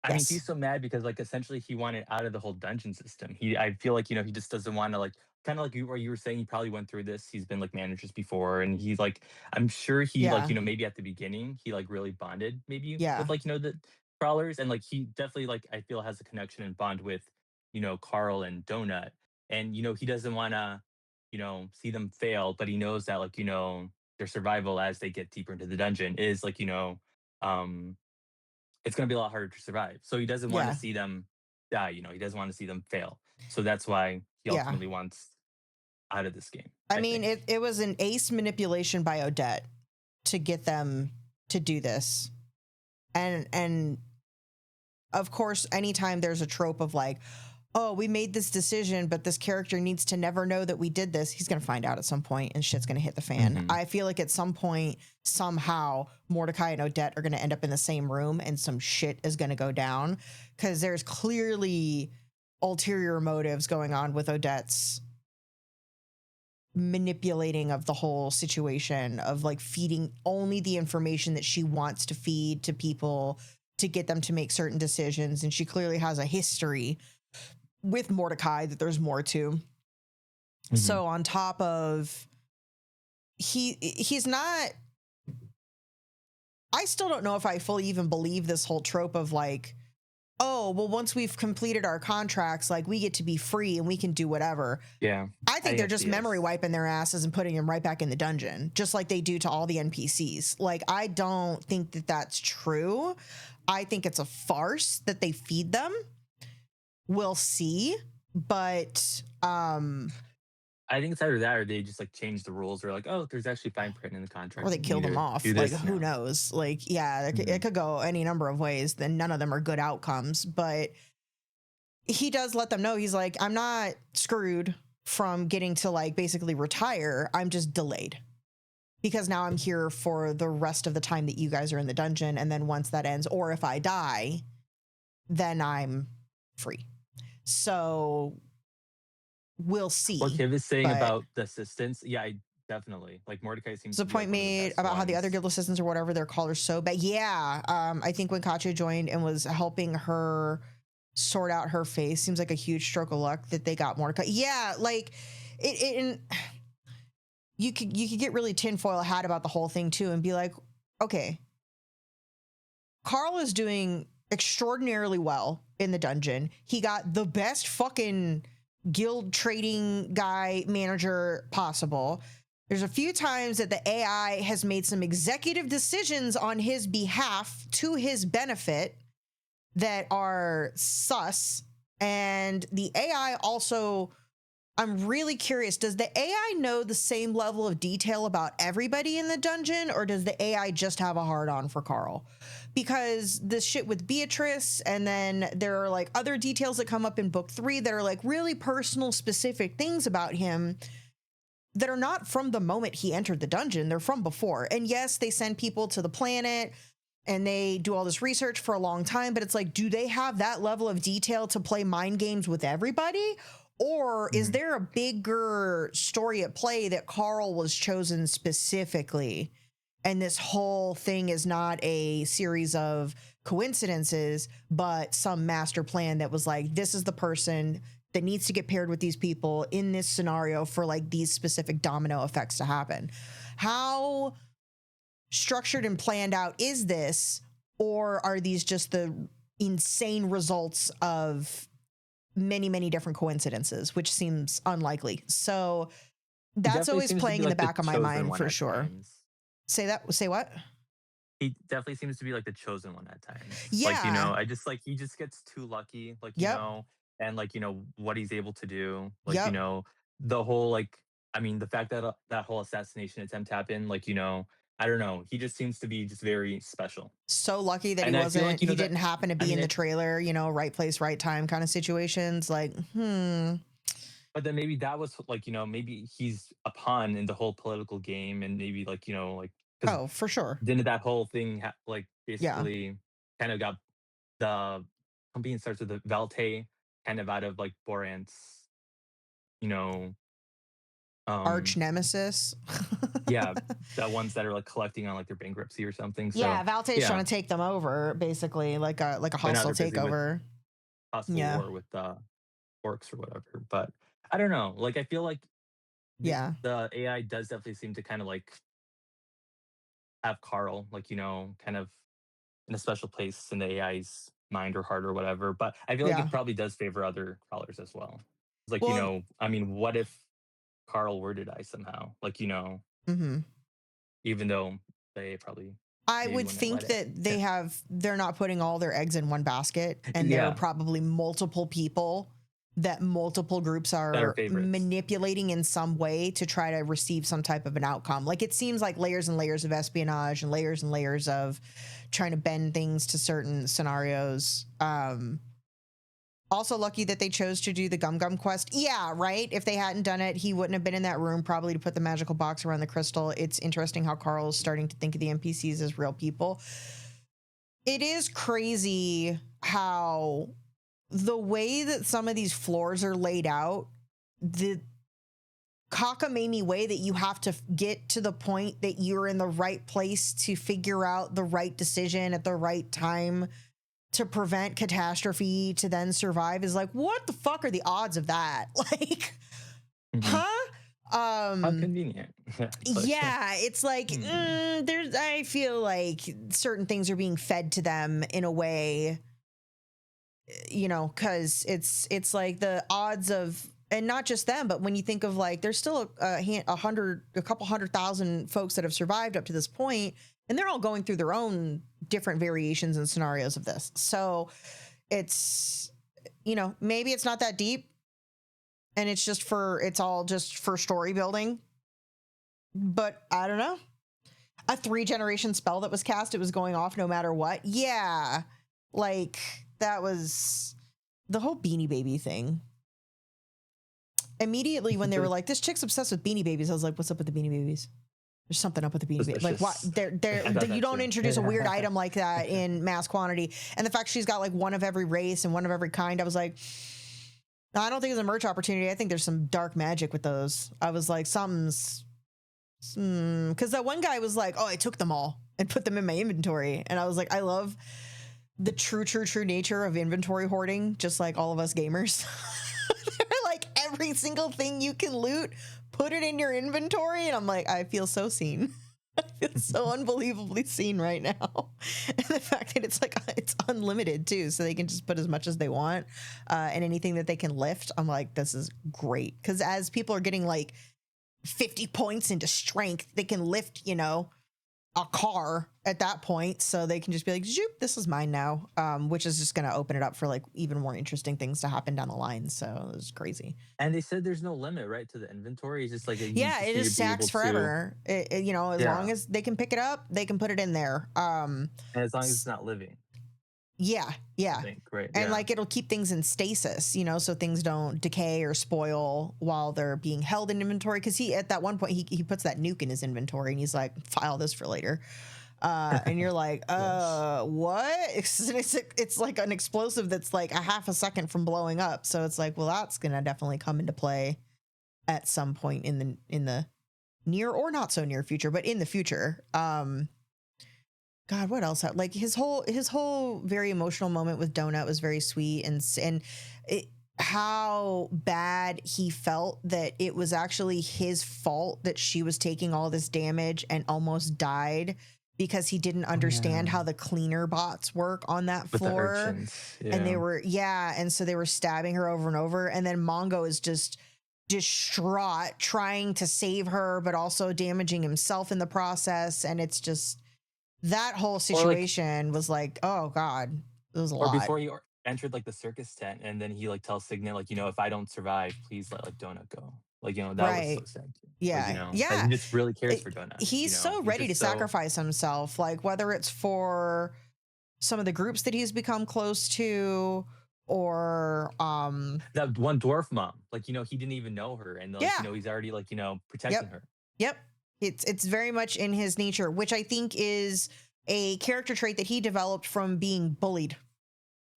I mean, he's so mad because like essentially he wanted out of the whole dungeon system. I feel like, he just doesn't want to, like, kind of like you were saying, he probably went through this. He's been like managers before, and he's like, I'm sure he like, maybe at the beginning he like really bonded maybe with like, the crawlers, and like he definitely like, I feel, has a connection and bond with, Carl and Donut, and he doesn't want to, see them fail, but he knows that like, their survival as they get deeper into the dungeon is like, it's going to be a lot harder to survive. So he doesn't want to see them die, he doesn't want to see them fail. So that's why he ultimately wants out of this game. I mean, it was an ace manipulation by Odette to get them to do this. And of course, anytime there's a trope of like, oh, we made this decision, but this character needs to never know that we did this, he's going to find out at some point and shit's going to hit the fan. Mm-hmm. I feel like at some point, somehow, Mordecai and Odette are going to end up in the same room and some shit is going to go down, because there's clearly ulterior motives going on with Odette's manipulating of the whole situation, of like feeding only the information that she wants to feed to people to get them to make certain decisions. And she clearly has a history with Mordecai that there's more to. Mm-hmm. So on top of he's not, I still don't know if I fully even believe this whole trope of like, oh, well, once we've completed our contracts, like we get to be free and we can do whatever. Yeah. I think they're just memory wiping their asses and putting them right back in the dungeon, just like they do to all the NPCs. Like, I don't think that that's true. I think it's a farce that they feed them. We'll see, but I think it's either that or they just like change the rules, or like, oh, there's actually fine print in the contract, or they kill them off. Like, who knows? Like, it could go any number of ways. Then none of them are good outcomes. But he does let them know, he's like, I'm not screwed from getting to like basically retire. I'm just delayed because now I'm here for the rest of the time that you guys are in the dungeon, and then once that ends, or if I die, then I'm free. So we'll see. What Kev is saying about the assistants, definitely. Like Mordecai seems There's to a be point like one of the made best about how the other ones. guild assistants or whatever they're called are so bad. Yeah. I think when Katya joined and was helping her sort out her face, seems like a huge stroke of luck that they got Mordecai. Yeah, like and you could get really tinfoil hat about the whole thing too and be like, okay, Carl is doing extraordinarily well in the dungeon. He got the best fucking guild trading guy manager possible. There's a few times that the AI has made some executive decisions on his behalf to his benefit that are sus. And the AI also, I'm really curious, does the AI know the same level of detail about everybody in the dungeon, or does the AI just have a hard on for Carl? Because this shit with Beatrice, and then there are like other details that come up in book 3 that are like really personal, specific things about him that are not from the moment he entered the dungeon. They're from before. And yes, they send people to the planet and they do all this research for a long time, but it's like, do they have that level of detail to play mind games with everybody? Or is there a bigger story at play that Carl was chosen specifically? And this whole thing is not a series of coincidences, but some master plan that was like, this is the person that needs to get paired with these people in this scenario for like these specific domino effects to happen. How structured and planned out is this, or are these just the insane results of many, many different coincidences, which seems unlikely? So He that's definitely always seems to playing be in the like the back of my chosen mind one for at sure. times. Say what? He definitely seems to be like the chosen one at times. Like, Yeah. I just like he just gets too lucky, like, Yep. and like, what he's able to do. Like, Yep. the whole like I mean, the fact that that whole assassination attempt happened, like, I don't know. He just seems to be just very special. So lucky that And I feel like, he that didn't happen to I be mean in the it trailer, right place, right time kind of situations. Like, but then maybe that was like, maybe he's a pawn in the whole political game and maybe like, like because Oh, for sure. then that whole thing like Yeah. basically kind of got the company starts with the Valte kind of out of like Borant's, you know, Arch um, nemesis. yeah, the ones that are like collecting on like their bankruptcy or something. Yeah, So Valte's trying yeah, to take them over, basically, like a but now hostile they're busy with takeover. possible Yeah. war with orcs or whatever. But I don't know. Like I feel like Yeah. the AI does definitely seem to kind of like have Carl, like, kind of in a special place in the AI's mind or heart or whatever. But I feel like Yeah. it probably does favor other crawlers as well. It's like, Well, I mean, what if Carl were to die somehow? Like, mhm. even though they probably I maybe would wouldn't let think it. that they're not putting all their eggs in one basket, and there are Yeah, probably multiple people that multiple groups that are are favorites. manipulating in some way to try to receive some type of an outcome. Like it seems like layers and layers of espionage and layers of trying to bend things to certain scenarios. Also lucky that they chose to do the Gum Gum quest. Yeah, right. If they hadn't done it, he wouldn't have been in that room probably to put the magical box around the crystal. It's interesting how Carl is starting to think of the NPCs as real people. It is crazy how the way that some of these floors are laid out, the cockamamie way that you have to get to the point that you're in the right place to figure out the right decision at the right time to prevent catastrophe to then survive is like, what the fuck are the odds of that? Like, Mhm. huh? How convenient. It's like, Yeah, it's like I feel like certain things are being fed to them in a way, because it's like the odds of, and not just them, but when you think of like, there's still a couple 100,000 folks that have survived up to this point, and they're all going through their own different variations and scenarios of this. So it's, maybe it's not that deep, and it's all just for story building. But I don't know. A 3-generation spell that was cast, it was going off no matter what. Yeah. Like that was the whole Beanie Baby thing. Immediately when they were like, this chick's obsessed with Beanie Babies, I was like, what's up with the Beanie Babies? There's something up with the Beanie Babies. Like, what? I thought You that don't too. introduce a weird item like that in mass quantity. And the fact she's got like one of every race and one of every kind, I was like, I don't think it's a merch opportunity. I think there's some dark magic with those. I was like, something's Because that one guy was like, oh, I took them all and put them in my inventory. And I was like, I love the true nature of inventory hoarding, just like all of us gamers. They're like, every single thing you can loot, put it in your inventory. And I'm like, I feel so seen. I feel so unbelievably seen right now. And the fact that it's like, it's unlimited too. So they can just put as much as they want and anything that they can lift. I'm like, this is great. Because as people are getting like 50 points into strength, they can lift, you know, a car at that point, so they can just be like, zoop, this is mine now, which is just going to open it up for like even more interesting things to happen down the line. So it was crazy. And they said there's no limit, right, to the inventory. It's just like it just stacks forever. You know, as long as they can pick it up, they can put it in there. And as long as it's not living. Yeah. I think, right. And like it'll keep things in stasis, you know, so things don't decay or spoil while they're being held in inventory. Because he, at that one point, he puts that nuke in his inventory and he's like, file this for later. And you're like, what? It's like an explosive that's like a half a second from blowing up. So it's like, well, that's gonna definitely come into play at some point in the near or not so near future, but in the future. God, what else? Like his whole very emotional moment with Donut was very sweet, and how bad he felt that it was actually his fault that she was taking all this damage and almost died because he didn't understand how the cleaner bots work on that with floor. And they were, and so they were stabbing her over and over. And then Mongo is just distraught trying to save her, but also damaging himself in the process. And it's just, that whole situation was like, oh God, it was a lot. Or before he entered like the circus tent, and then he like tells Signet, like, you know, if I don't survive, please let like Donut go. Like, you know, that was so sad too. Yeah. Like, you know, like, he just really cares for Donut. He's so ready to sacrifice himself, like whether it's for some of the groups that he's become close to, or that one dwarf mom, like, you know, he didn't even know her, and like, you know, he's already like, you know, protecting her. Yep. It's very much in his nature, which I think is a character trait that he developed from being bullied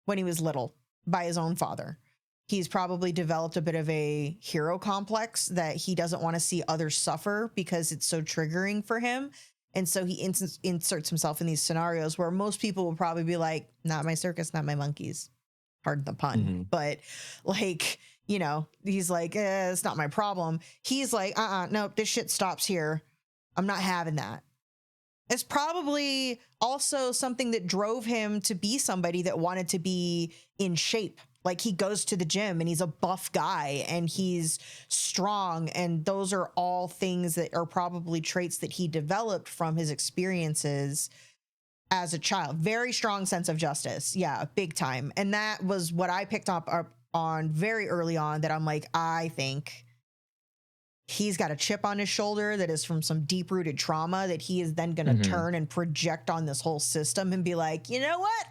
when he was little by his own father. He's probably developed a bit of a hero complex that he doesn't want to see others suffer because it's so triggering for him. And so he inserts himself in these scenarios where most people will probably be like, not my circus, not my monkeys. Pardon the pun. But like, you know, he's like, it's not my problem. He's like, no, this shit stops here. I'm not having that. It's probably also something that drove him to be somebody that wanted to be in shape. Like he goes to the gym and he's a buff guy and he's strong. And those are all things that are probably traits that he developed from his experiences as a child. Very strong sense of justice. Yeah, big time. And that was what I picked up on very early on, that I'm like, I think he's got a chip on his shoulder that is from some deep-rooted trauma that he is then going to turn and project on this whole system and be like, you know what?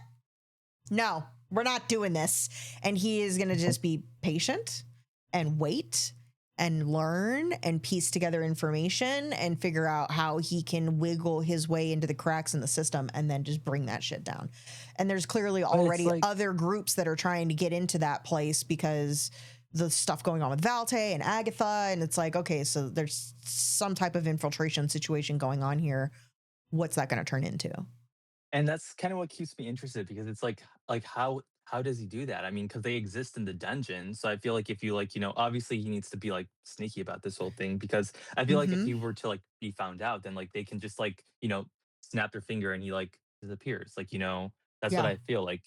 No, we're not doing this. And he is going to just be patient and wait and learn and piece together information and figure out how he can wiggle his way into the cracks in the system and then just bring that shit down. And there's clearly already other groups that are trying to get into that place because the stuff going on with Valte and Agatha. And it's like, okay, so there's some type of infiltration situation going on here. What's that going to turn into? And that's kind of what keeps me interested, because it's like how does he do that? I mean, because they exist in the dungeon. So I feel like if you like, you know, obviously he needs to be like sneaky about this whole thing, because I feel like if he were to like be found out, then like they can just like, you know, snap their finger and he like disappears. Like, you know, that's what I feel like.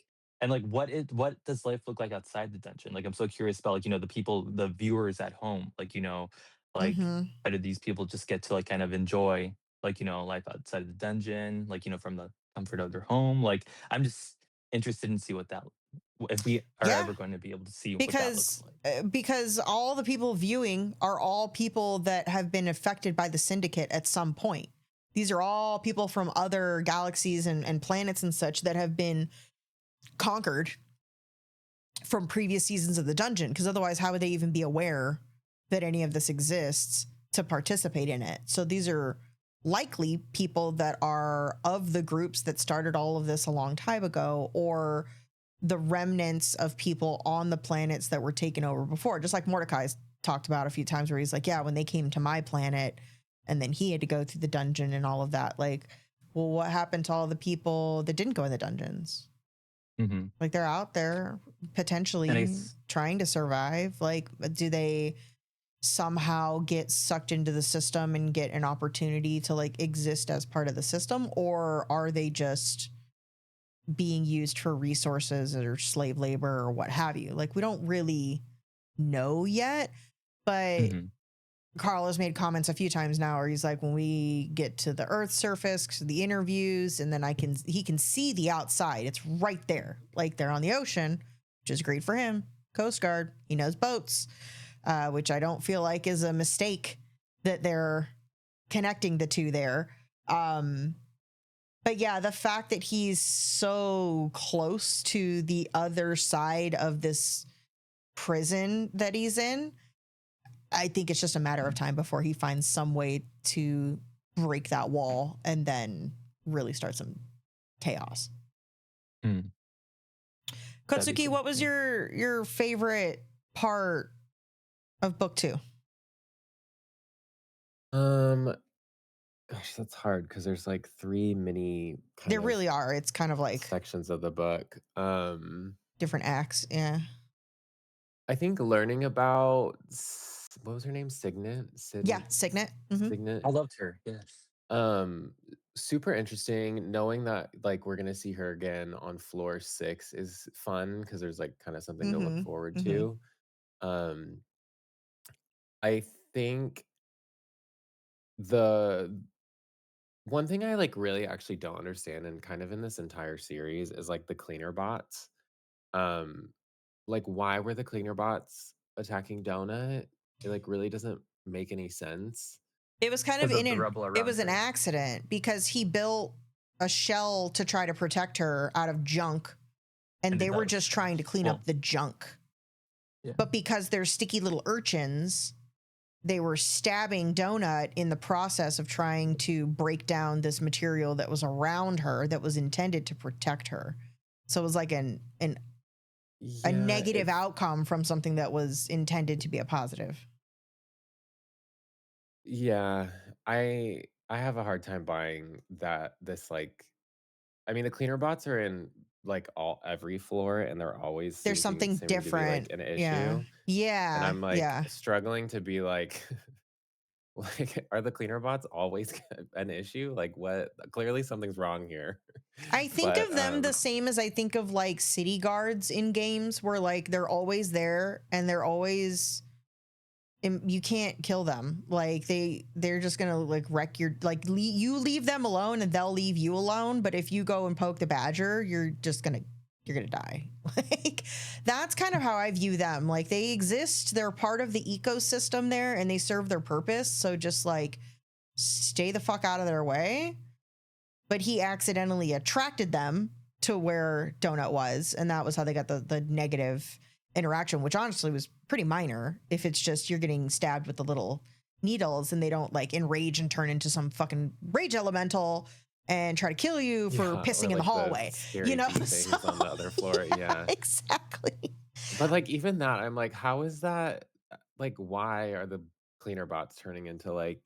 And like, what does life look like outside the dungeon? Like, I'm so curious about like, you know, the viewers at home, like, you know, like how do these people just get to like kind of enjoy like, you know, life outside of the dungeon, like, you know, from the comfort of their home. Like, I'm just interested in see if we are ever going to be able to see what that looks like. Because all the people viewing are all people that have been affected by the Syndicate at some point. These are all people from other galaxies and planets and such that have been conquered from previous seasons of the dungeon, because otherwise how would they even be aware that any of this exists to participate in it? So these are likely people that are of the groups that started all of this a long time ago, or the remnants of people on the planets that were taken over before, just like Mordecai's talked about a few times, where he's like, yeah, when they came to my planet, and then he had to go through the dungeon and all of that. Like, well, what happened to all the people that didn't go in the dungeons? Mm-hmm. Like, they're out there potentially trying to survive. Like, do they somehow get sucked into the system and get an opportunity to like exist as part of the system, or are they just being used for resources or slave labor or what have you? Like, we don't really know yet, but Carl has made comments a few times now where he's like, when we get to the Earth's surface, the interviews, and then he can see the outside. It's right there. Like, they're on the ocean, which is great for him. Coast Guard, he knows boats, which I don't feel like is a mistake that they're connecting the two there. But yeah, the fact that he's so close to the other side of this prison that he's in, I think it's just a matter of time before he finds some way to break that wall and then really start some chaos. Kotsuki, what was your favorite part of book 2? Gosh, that's hard because there's like 3 mini There really are. It's kind of like sections of the book. Different acts. Yeah. I think learning about what was her name? Signet? Yeah, Signet. Mm-hmm. Signet. I loved her. Yes. Super interesting. Knowing that like we're gonna see her again on floor 6 is fun because there's like kind of something to look forward to. I think the one thing I like really actually don't understand and kind of in this entire series is like the cleaner bots. Um, like why were the cleaner bots attacking Donut? It like really doesn't make any sense. It was kind of it was an accident because he built a shell to try to protect her out of junk, and they were just trying to clean up the junk. Yeah. But because they're sticky little urchins, they were stabbing Donut in the process of trying to break down this material that was around her that was intended to protect her. So it was like a negative outcome from something that was intended to be a positive. Yeah, I have a hard time buying that like I mean the cleaner bots are in like every floor and they're always there's something different to be, like, an issue. Yeah. And I'm like struggling to be like like are the cleaner bots always an issue? Like what clearly something's wrong here. I think of them the same as I think of like city guards in games where like they're always there and they're always you can't kill them. Like they're just gonna like wreck your like you leave them alone and they'll leave you alone. But if you go and poke the badger, you're gonna die. Like that's kind of how I view them. Like they exist, they're part of the ecosystem there and they serve their purpose. So just like stay the fuck out of their way. But he accidentally attracted them to where Donut was, and that was how they got the negative interaction, which honestly was pretty minor. If it's just you're getting stabbed with the little needles and they don't like enrage and turn into some fucking rage elemental and try to kill you for pissing in the hallway, you know, things on the other floor. Yeah, exactly. But like even that, I'm like, how is that? Like, why are the cleaner bots turning into like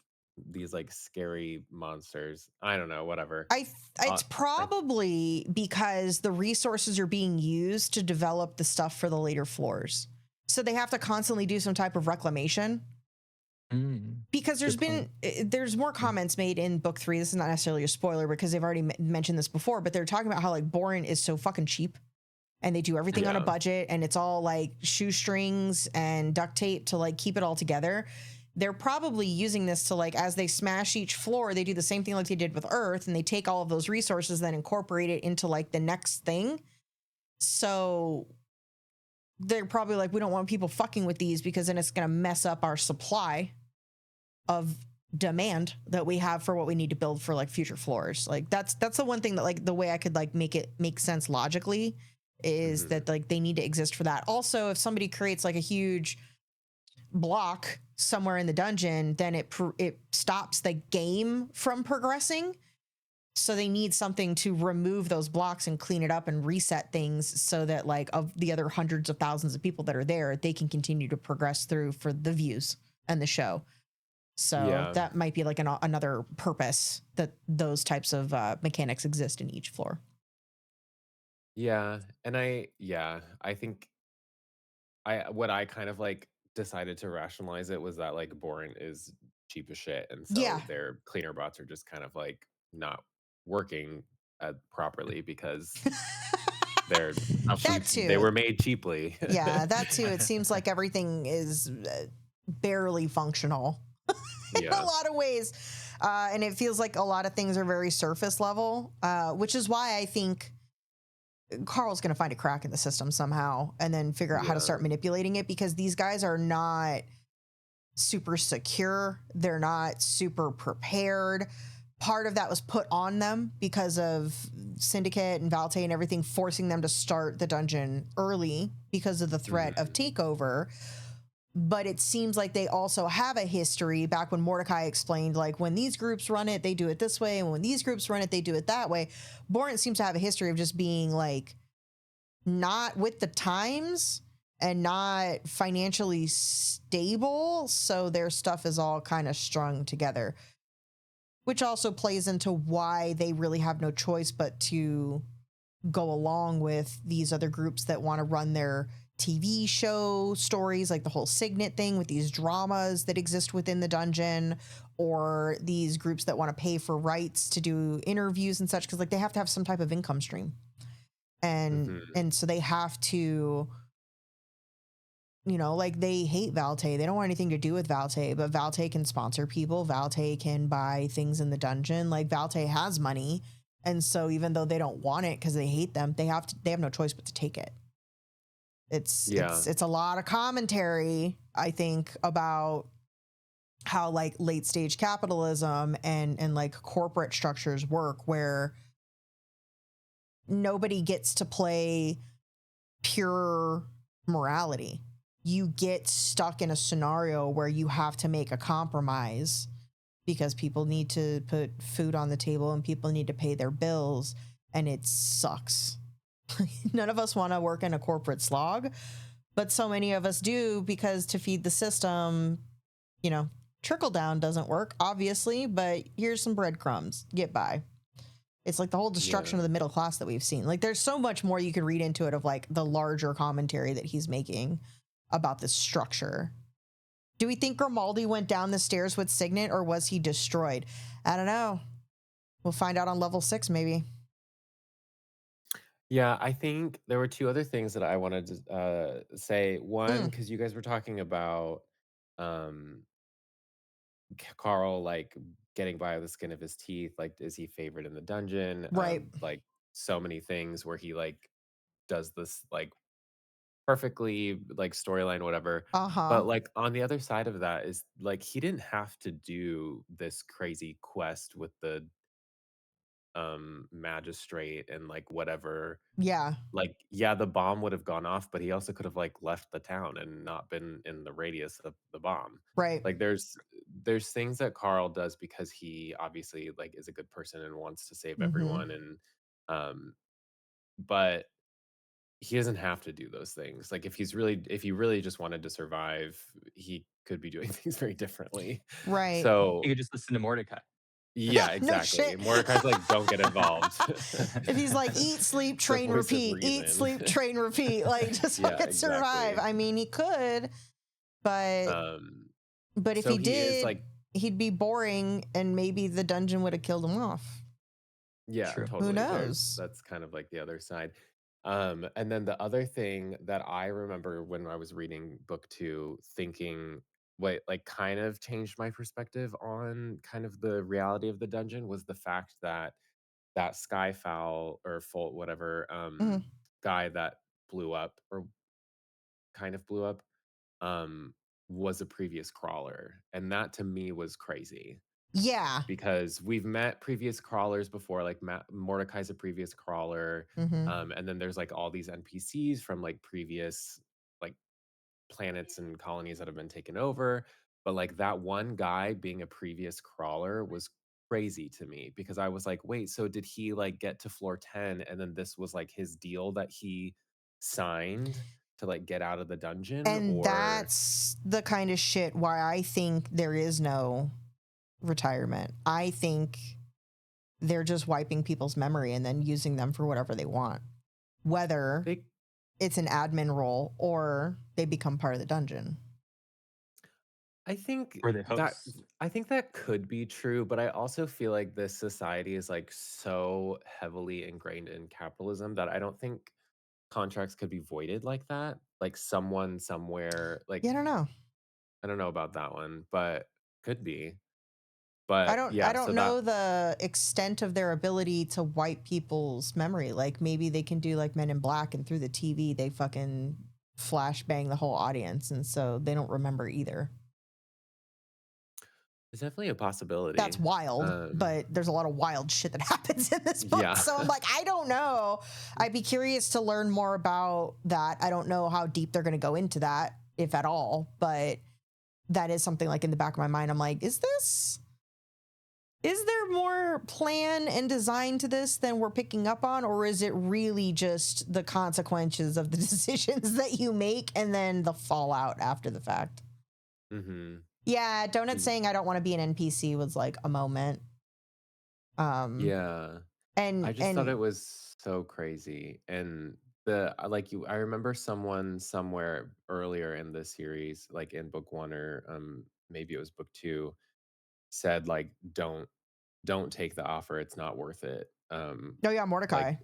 these like scary monsters? I don't know. Whatever. It's probably because the resources are being used to develop the stuff for the later floors, so they have to constantly do some type of reclamation. Because there's more comments made in book 3. This is not necessarily a spoiler because they've already mentioned this before, but they're talking about how like Boren is so fucking cheap and they do everything on a budget and it's all like shoestrings and duct tape to like keep it all together. They're probably using this to like, as they smash each floor, they do the same thing like they did with Earth and they take all of those resources, then incorporate it into like the next thing. So they're probably like, we don't want people fucking with these because then it's going to mess up our supply of demand that we have for what we need to build for like future floors. Like that's the one thing that like the way I could like make it make sense logically is that like they need to exist for that. Also, if somebody creates like a huge block somewhere in the dungeon, then it stops the game from progressing. So they need something to remove those blocks and clean it up and reset things so that like of the other hundreds of thousands of people that are there, they can continue to progress through for the views and the show. So Yeah. that might be like another purpose that those types of mechanics exist in each floor. Yeah, and I think what I kind of, like, decided to rationalize it was that, like, Born is cheap as shit, and so Yeah, their cleaner bots are just kind of, like, not working, properly because they're Obsolete. that they too. were made cheaply. Yeah, that too. It seems like everything is barely functional in a Yeah. lot of ways. And it feels like a lot of things are very surface level, which is why I think Carl's going to find a crack in the system somehow and then figure out how to Yeah. start manipulating it because these guys are not super secure. They're not super prepared. Part of that was put on them because of Syndicate and Valte and everything forcing them to start the dungeon early because of the threat of Mhm. takeover. But it seems like they also have a history back when Mordecai explained, like, when these groups run it, they do it this way. And when these groups run it, they do it that way. Bourne seems to have a history of just being like not with the times and not financially stable. So their stuff is all kind of strung together, which also plays into why they really have no choice but to go along with these other groups that want to run their TV show stories, like the whole Signet thing with these dramas that exist within the dungeon, or these groups that want to pay for rights to do interviews and such, because like they have to have some type of income stream. Mhm. And so they have to, like they hate Valte. They don't want anything to do with Valte, but Valte can sponsor people. Valte can buy things in the dungeon. Like Valte has money. And so even though they don't want it because they hate them, they have no choice but to take it. It's Yeah. it's it's a lot of commentary, I think, about how like late stage capitalism and like corporate structures work where nobody gets to play pure morality. You get stuck in a scenario where you have to make a compromise because people need to put food on the table and people need to pay their bills, and it sucks. None of us want to work in a corporate slog, but so many of us do because to feed the system, you know, trickle down doesn't work, obviously, but here's some breadcrumbs, get by. It's like the whole destruction Yeah. of the middle class that we've seen. Like there's so much more you could read into it of like the larger commentary that he's making about this structure. Do we think Grimaldi went down the stairs with Signet or was he destroyed? I don't know. We'll find out on level 6 maybe. Yeah, I think there were 2 other things that I wanted to, say. One, Mm, because you guys were talking about, um, Carl, like, getting by with the skin of his teeth, like, is he favored in the dungeon? right. Like, so many things where he, like, does this, like, perfectly, like, storyline, whatever. Uh-huh. But, like, on the other side of that is, like, he didn't have to do this crazy quest with the, magistrate and, like, whatever. Yeah. Like, yeah, the bomb would have gone off, but he also could have, like, left the town and not been in the radius of the bomb. Right. Like, there's things that Carl does because he obviously, like, is a good person and wants to save Mhm. everyone and, um, but he doesn't have to do those things. Like, if he really just wanted to survive, he could be doing things very differently. Right. You So could just listen to Mordecai. yeah, No exactly. shit. Mordecai's like, "Don't get involved." If he's like, eat, sleep, The train, voice of repeat, eat, reason. sleep, train, repeat, like just Yeah, fucking survive. exactly. I mean, he could, but Um, if so he he is did, like he'd be boring and maybe the dungeon would have killed him off. yeah, True. Who totally. knows? That's kind of like the other side. And then the other thing that I remember when I was reading book 2, thinking what like kind of changed my perspective on kind of the reality of the dungeon was the fact that that Skyfowl or Folt, whatever, Mhm. guy that blew up or kind of blew up, um, was a previous crawler. And that to me was crazy. Yeah. Because we've met previous crawlers before, like Mordecai's a previous crawler, Hmm. and then there's like all these NPCs from like previous like planets and colonies that have been taken over. But like that one guy being a previous crawler was crazy to me because I was like, wait, so did he like get to floor 10 and then this was like his deal that he signed? to like get out of the dungeon, And or that's the kind of shit why I think there is no retirement. I think they're just wiping people's memory and then using them for whatever they want, whether they it's an admin role or they become part of the dungeon. I think Or the that hosts. I think that could be true, but I also feel like this society is like so heavily ingrained in capitalism that I don't think contracts could be voided like that. Like someone somewhere, Yeah, I like don't know. I don't know about that one, but could be. I But don't I yeah, so don't that know the extent of their ability to wipe people's memory. Like maybe they can do like Men in Black and through the TV they fucking flashbang the whole audience and so they don't remember either. is definitely a That's possibility. wild, Um, but there's a lot of wild shit that happens in this book. yeah. So I'm like, I don't know. I'd be curious to learn more about that. I don't know how deep they're going to go into that, if at all, but that is something like in the back of my mind. I'm like, is there more plan and design to this than we're picking up on? Or is it really just the consequences of the decisions that you make and then the fallout after the fact? Mhm. Yeah, Donut 'Cause saying I don't want to be an NPC was like a moment. Um, yeah. I and just thought and it was so crazy, and like you I remember someone somewhere earlier in the series, like in book 1 or, maybe it was book 2, said, like, "Don't take the offer, it's not worth it." oh yeah, Mordecai. Like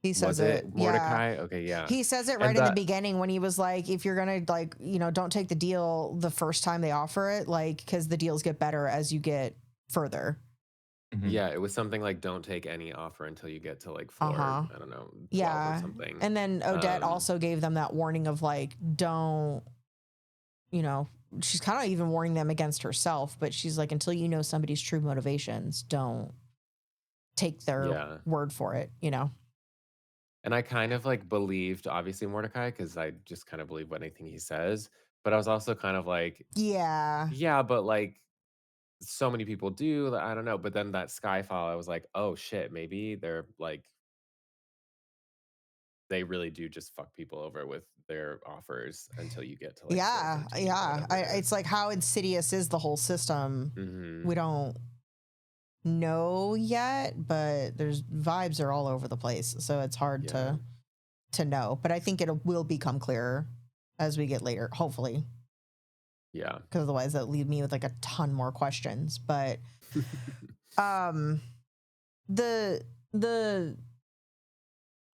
He says was it. it Yeah. Mordecai? Okay, yeah. He says it right And in the that beginning when he was like, if you're gonna like, don't take the deal the first time they offer it, like, because the deals get better as you get further. Mhm. yeah, it was something like, "Don't take any offer until you get to, like, floor, Uh-huh. I don't know, 12 or Yeah. something." And then Odette Um, also gave them that warning of like, don't, you know, she's kind of even warning them against herself, but she's like, until you know somebody's true motivations, don't take their yeah. word for it. And I kind of, like, believed, obviously, Mordecai, because I just kind of believe anything he says, but I was also kind of like, Yeah. "Yeah, but, like, so many people do, that I don't know." But then that Skyfall, I was like, "Oh, shit, maybe they're, like they really do just fuck people over with their offers until you get to, like, floor Yeah. 13 or Yeah. whatever it It's is." like how insidious is the whole system. We Mhm. don't know yet, but there's vibes are all over the place. So it's hard Yeah. to know. But I think it will become clearer as we get later, hopefully. Yeah. Because otherwise that'll leave me with like a ton more questions. But um the the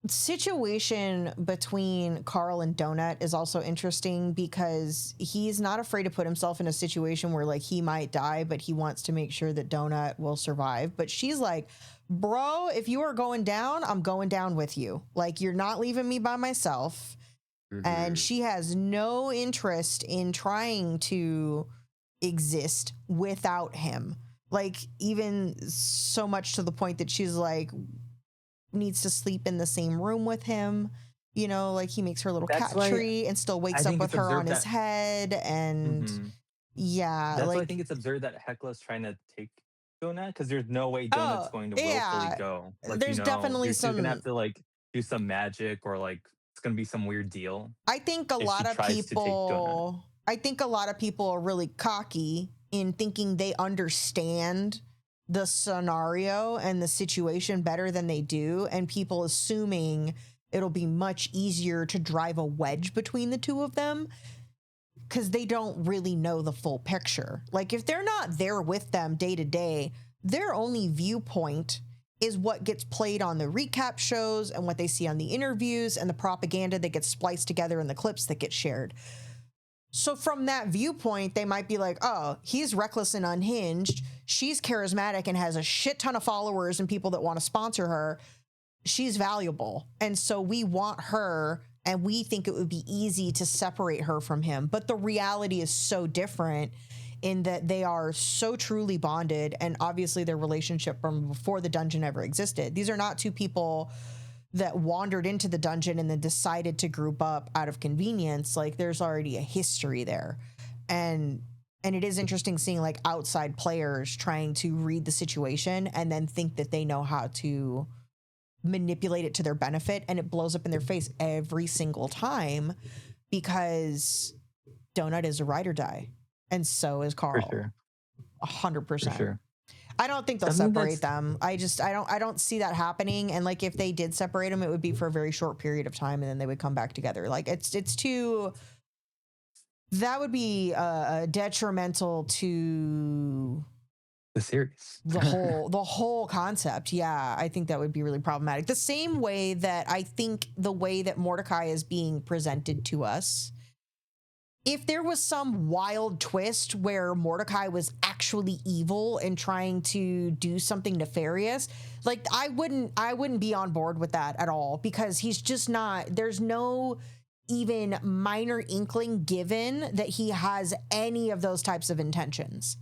situation between Carl and Donut is also interesting because he's not afraid to put himself in a situation where like he might die, but he wants to make sure that Donut will survive. But she's like, bro, if you are going down, I'm going down with you. Like, you're not leaving me by myself. And Mhm. she has no interest in trying to exist without him. Like, even so much to the point that she's like, needs to sleep in the same room with him. Like he makes her little That's cat why tree and still I wakes up think with it's her on observed his that head. And Mhm. yeah, That's why I like, think it's absurd that Hekla's trying to take Donut, because there's no way Donut's oh, going to willfully yeah, go. Like, there's definitely she's gonna have some. to, like, do some magic, or, like, it's gonna be some weird deal I think a if she lot of tries to take Donut. people, I think a lot of people are really cocky in thinking they understand the scenario and the situation better than they do. And people assuming it'll be much easier to drive a wedge between the two of them because they don't really know the full picture. Like, if they're not there with them day to day, their only viewpoint is what gets played on the recap shows and what they see on the interviews and the propaganda that gets spliced together in the clips that get shared. So from that viewpoint, they might be like, oh, he's reckless and unhinged. She's charismatic and has a shit ton of followers and people that want to sponsor her. She's valuable. And so we want her and we think it would be easy to separate her from him. But the reality is so different in that they are so truly bonded, and obviously their relationship from before the dungeon ever existed. These are not two people that wandered into the dungeon and then decided to group up out of convenience. Like, there's already a history there. And it is interesting seeing like outside players trying to read the situation and then think that they know how to manipulate it to their benefit, and it blows up in their face every single time because Donut is a ride or die, and so is For Carl. sure. 100%. For sure. I don't think they'll Something separate them. I don't see that happening. And like if they did separate them, it would be for a very short period of time, and then they would come back together. Like it's too. That would be detrimental to The series. the whole concept. Yeah, I think that would be really problematic. The same way that I think the way that Mordecai is being presented to us, if there was some wild twist where Mordecai was actually evil and trying to do something nefarious, like I wouldn't be on board with that at all, because he's just not, there's no even minor inkling given that he has any of those types of intentions.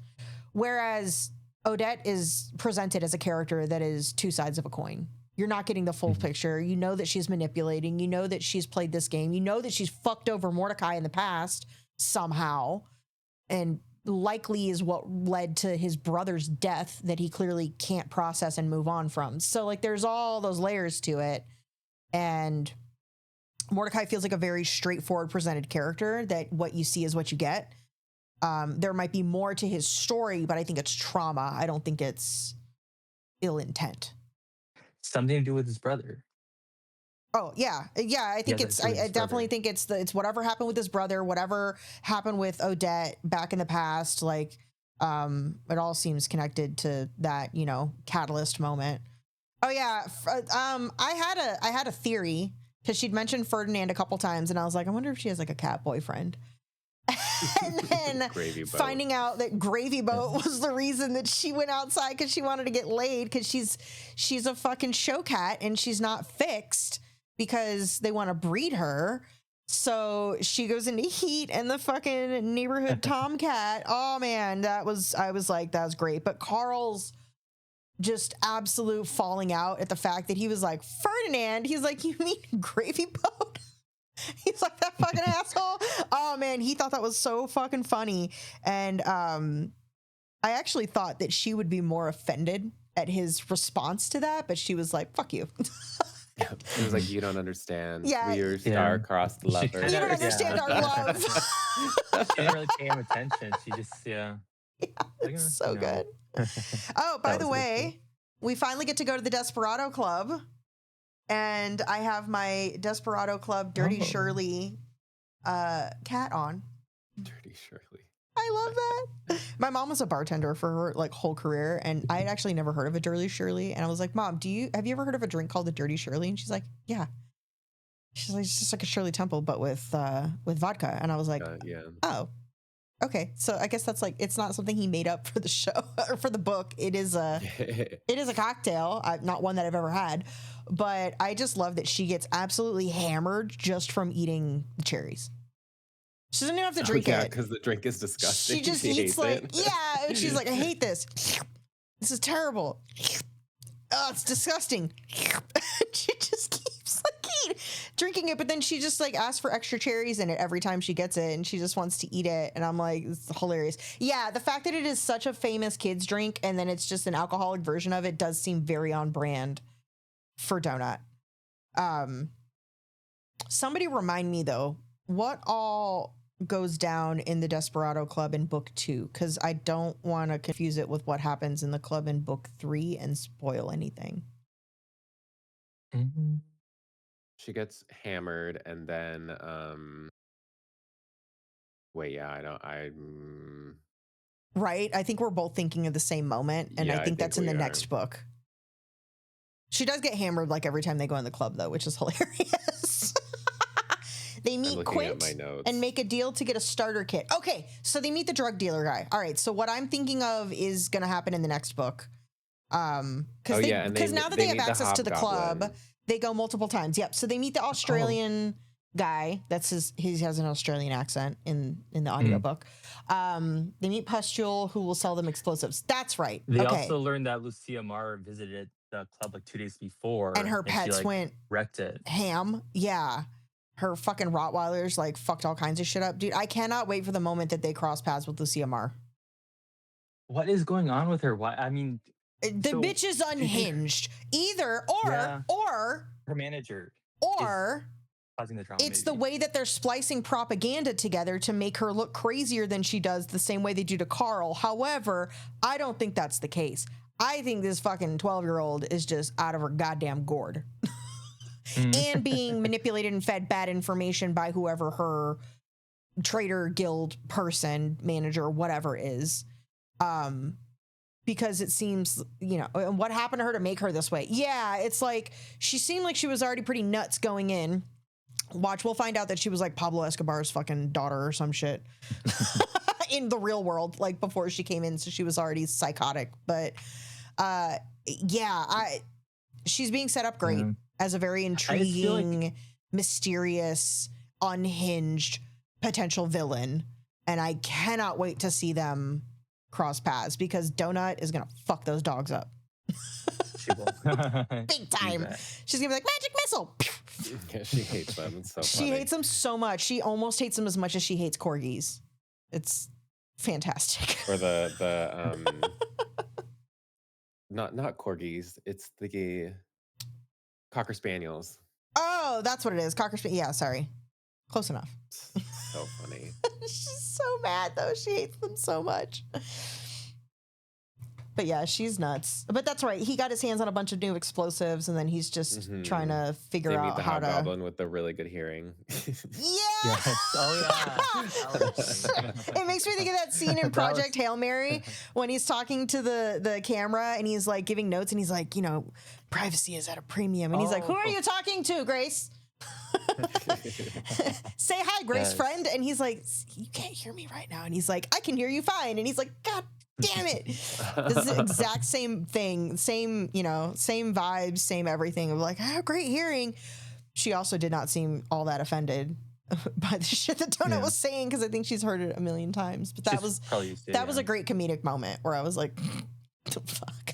Whereas Odette is presented as a character that is two sides of a coin. You're not getting the full picture. You know that she's manipulating. You know that she's played this game. You know that she's fucked over Mordecai in the past somehow, and likely is what led to his brother's death that he clearly can't process and move on from. So like there's all those layers to it, and Mordecai feels like a very straightforward presented character that what you see is what you get. There might be more to his story, but I think it's trauma. I don't think it's ill intent. Something to do with his brother. Oh yeah. I think I definitely think it's whatever happened with his brother, whatever happened with Odette back in the past. Like, it all seems connected to that, catalyst moment. Oh yeah. I had a theory, because she'd mentioned Ferdinand a couple times, and I was like, I wonder if she has like a cat boyfriend. And then finding out that Gravy Boat was the reason that she went outside, because she wanted to get laid, because she's a fucking show cat and she's not fixed because they want to breed her. So she goes into heat and the fucking neighborhood tomcat. Oh man, I was like, that was great. But Carl's just absolute falling out at the fact that he was like, Ferdinand, he's like, you mean Gravy Boat? He's like, that fucking asshole. Oh man, he thought that was so fucking funny. And I actually thought that she would be more offended at his response to that, but she was like, fuck you. It was like, you don't understand. Yeah. We are star-crossed lovers. You don't understand our love. She didn't really pay him attention. She just, It's so good. Oh, by the way, we finally get to go to the Desperado Club. And I have my Desperado Club Dirty Shirley cat on. Dirty Shirley. I love that. My mom was a bartender for her like whole career, and I had actually never heard of a Dirty Shirley. And I was like, Mom, have you ever heard of a drink called the Dirty Shirley? And she's like, yeah. She's like, it's just like a Shirley Temple, but with vodka. And I was like, yeah. Oh, okay. So I guess that's like, it's not something he made up for the show or for the book. It is a cocktail, not one that I've ever had. But I just love that she gets absolutely hammered just from eating the cherries. She doesn't even have to drink it. Yeah, because the drink is disgusting. She just eats like, and she's like, I hate this. This is terrible. Oh, it's disgusting. She just keeps like drinking it, but then she just like asks for extra cherries in it every time she gets it, and she just wants to eat it. And I'm like, it's hilarious. Yeah, the fact that it is such a famous kids drink and then it's just an alcoholic version of it does seem very on brand for Donut. Somebody remind me though, what all goes down in the Desperado Club in book 2, because I don't want to confuse it with what happens in the club in book 3 and spoil anything. Mm-hmm. She gets hammered, and then right, I think we're both thinking of the same moment, and I think that's in the next book. She does get hammered like every time they go in the club though, which is hilarious. They meet Quint and make a deal to get a starter kit. Okay, so they meet the drug dealer guy. All right, so what I'm thinking of is going to happen in the next book. Because now that they have access to the club, they go multiple times. Yep. So they meet the Australian guy. He has an Australian accent in the audiobook. They meet Pustule, who will sell them explosives. That's right. They also learned that Lucia Marr visited the club like 2 days before, and her pets went wrecked it. Ham. Yeah. Her fucking Rottweilers like fucked all kinds of shit up. Dude, I cannot wait for the moment that they cross paths with Lucia Marr. What is going on with her? Why? I mean, The So bitch is unhinged. Either yeah, or her manager is or causing the drama. it's the Maybe. way that they're splicing propaganda together to make her look crazier than she does, the same way they do to Carl. However, I don't think that's the case. I think this fucking 12-year-old is just out of her goddamn gourd and being manipulated and fed bad information by whoever her trader guild person, manager, whatever is. Because it seems, and what happened to her to make her this way? Yeah, it's like she seemed like she was already pretty nuts going in. Watch, we'll find out that she was like Pablo Escobar's fucking daughter or some shit in the real world, like before she came in. So she was already psychotic. But she's being set up great as a very intriguing, mysterious, unhinged potential villain. And I cannot wait to see them cross paths because Donut is gonna fuck those dogs up. She will. Big time. She's gonna be like, magic missile. Yeah, she hates them. It's so funny. She hates them so much. She almost hates them as much as she hates corgis. It's fantastic. Or not corgis. It's the Cocker Spaniels. Oh, that's what it is. Cocker Spaniel. Yeah, sorry. Close enough. So funny. She's so mad though. She hates them so much. But yeah, she's nuts. But that's right. He got his hands on a bunch of new explosives, and then he's just trying to figure They out meet the how to. Hobgoblin with the really good hearing. Yeah. Yes. Oh yeah. It makes me think of that scene in Project Hail Mary when he's talking to the camera and he's like giving notes and he's like, privacy is at a premium. And he's like, who are you talking to, Grace? Say hi, Grace, friend. And he's like, you can't hear me right now. And he's like, I can hear you fine. And he's like, God damn it. This is the exact same thing. Same vibes, same everything. Of like, I have great hearing. She also did not seem all that offended by the shit that Donut was saying because I think she's heard it a million times. But that was a great comedic moment where I was like, the fuck.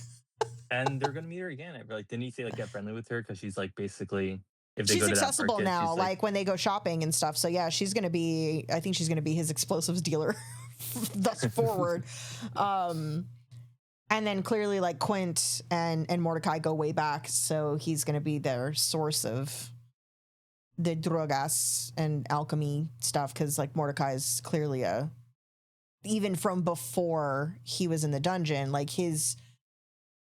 And they're gonna meet her again. Like, didn't he say like get friendly with her because she's like basically if they she's go to accessible that market, now, like when they go shopping and stuff. So yeah, I think she's gonna be his explosives dealer thus forward. And then clearly like Quint and Mordecai go way back, so he's gonna be their source of the drogas and alchemy stuff, because like Mordecai is clearly even from before he was in the dungeon, like his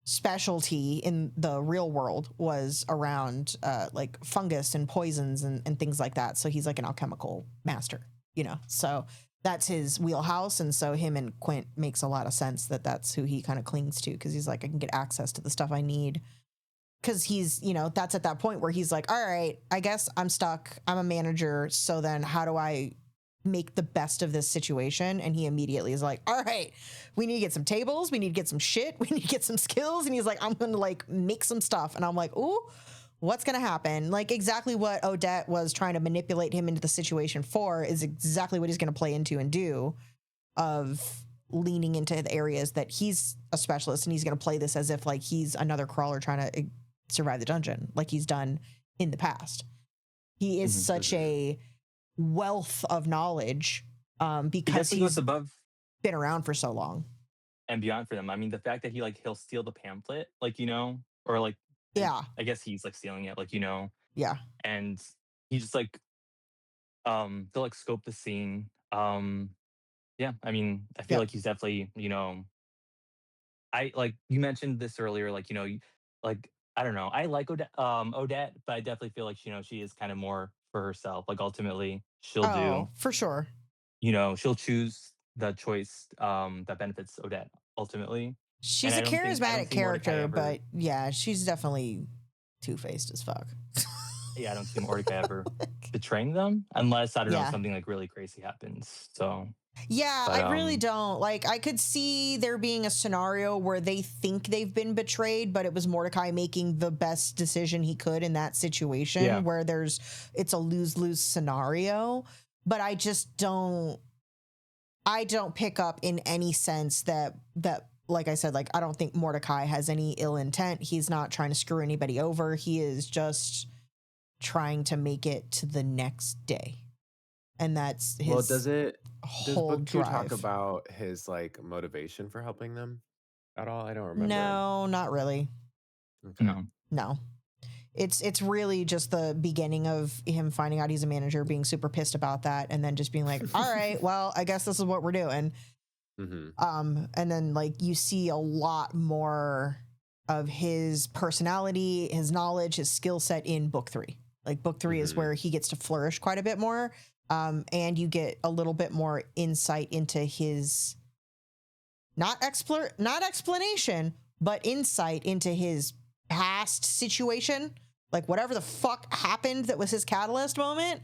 specialty in the real world was around like fungus and poisons and things like that. So he's like an alchemical master, so that's his wheelhouse. And so him and Quint makes a lot of sense that that's who he kind of clings to, because he's like, I can get access to the stuff I need. Because he's, that's at that point where he's like, all right, I guess I'm stuck. I'm a manager. So then how do I make the best of this situation? And he immediately is like, all right, we need to get some tables. We need to get some shit. We need to get some skills. And he's like, I'm going to like make some stuff. And I'm like, ooh, what's going to happen? Like exactly what Odette was trying to manipulate him into the situation for is exactly what he's going to play into and do, of leaning into the areas that he's a specialist. And he's going to play this as if like he's another crawler trying to survive the dungeon like he's done in the past. He is such a wealth of knowledge because he's been around for so long and beyond for them. I mean, the fact that he'll steal the pamphlet, or like, yeah, I guess he's like stealing it, yeah, and he just like they'll like scope the scene. Yeah, I mean, I feel like he's definitely, I like you mentioned this earlier, like like I don't know, I like Odette, but I definitely feel like she is kind of more for herself. Like ultimately, she'll do for sure. She'll choose the choice that benefits Odette ultimately. She's a charismatic character, but yeah, she's definitely two-faced as fuck. Yeah, I don't see Mordecai ever betraying them unless, I don't know, something like really crazy happens. So yeah, but, I really don't. Like, I could see there being a scenario where they think they've been betrayed, but it was Mordecai making the best decision he could in that situation, where it's a lose-lose scenario. But I just don't pick up in any sense that like I said, like, I don't think Mordecai has any ill intent. He's not trying to screw anybody over. He is just trying to make it to the next day. And that's his does Book 2 talk about his like motivation for helping them? at all? I don't remember. No, not really. Okay. No. No. It's really just the beginning of him finding out he's a manager, being super pissed about that, and then just being like, all right, well, I guess this is what we're doing. And then like you see a lot more of his personality, his knowledge, his skill set in book 3. Like book 3 is where he gets to flourish quite a bit more. And you get a little bit more insight into his not explanation, but insight into his past situation, like whatever the fuck happened that was his catalyst moment.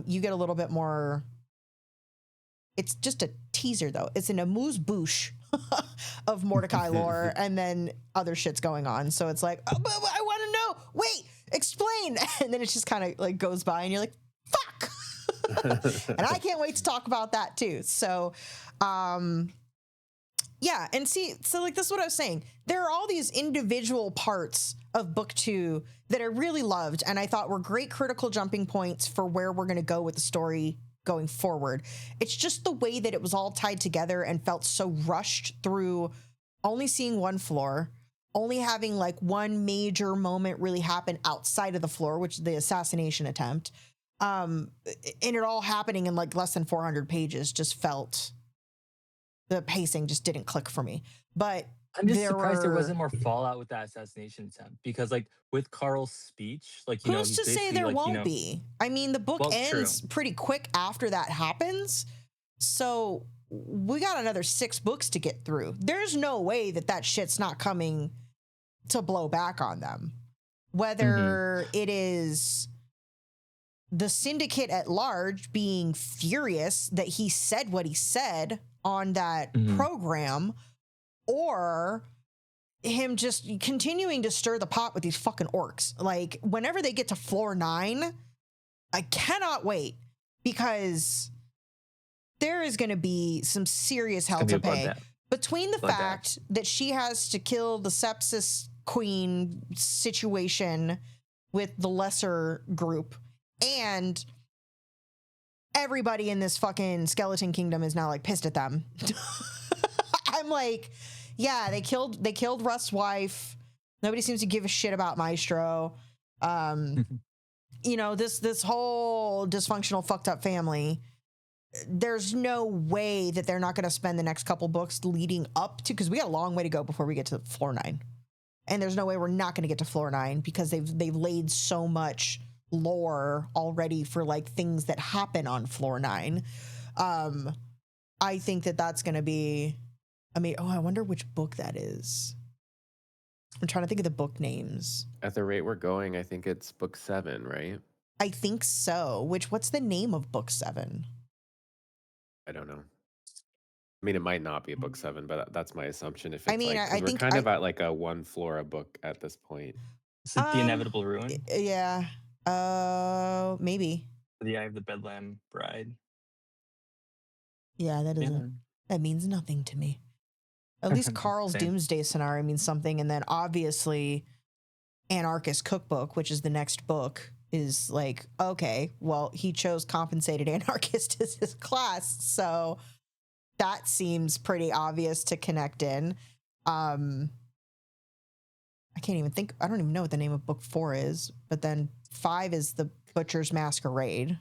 You get a little bit more. It's just a teaser though. It's an amuse-bouche of Mordecai lore, and then other shit's going on. So it's like, oh, but I want to know. Wait, explain. And then it just kind of like goes by, and you're like, fuck. And I can't wait to talk about that too. So, yeah, and see, so like this is what I was saying. There are all these individual parts of book 2 that I really loved, and I thought were great critical jumping points for where we're going to go with the story going forward. It's just the way that it was all tied together and felt so rushed through only seeing one floor, only having like one major moment really happen outside of the floor, which is the assassination attempt. And it all happening in like less than 400 pages just felt, the pacing just didn't click for me. But I'm just surprised there wasn't more fallout with that assassination attempt, because like with Carl's speech, like, you know, who's he's to say basically there like, you won't know, be? I mean, the book well, ends true. pretty quick after that happens. So we got another 6 books to get through. There's no way that that shit's not coming to blow back on them. Whether it is the syndicate at large being furious that he said what he said on that program, or him just continuing to stir the pot with these fucking orcs. Like, whenever they get to floor 9, I cannot wait, because there is going to be some serious hell to pay between the fact that she has to kill the sepsis queen situation with the lesser group, and everybody in this fucking skeleton kingdom is now like pissed at them. I'm like, yeah, they killed Rust's wife. Nobody seems to give a shit about Maestro. You know, this whole dysfunctional, fucked up family. There's no way that they're not going to spend the next couple books leading up to, because we got a long way to go before we get to floor 9. And there's no way we're not going to get to floor 9, because they've laid so much lore already for like things that happen on floor 9. I think that that's going to be, I mean, I wonder which book that is. I'm trying to think of the book names. At the rate we're going, I think it's book 7, right? I think so. What's the name of book 7? I don't know. I mean, it might not be a book 7, but that's my assumption. If I it's mean, like, I because we're think kind of at like a 1 floor a book at this point. Is it The Inevitable Ruin? Yeah. Maybe. The Eye of the Bedlam Bride. Yeah, that means nothing to me. At least Carl's Doomsday scenario means something, and then obviously Anarchist Cookbook, which is the next book, is like, okay, well, he chose compensated anarchist as his class, so that seems pretty obvious to connect in. I can't even think, I don't even know what the name of book 4 is, but then 5 is the Butcher's Masquerade.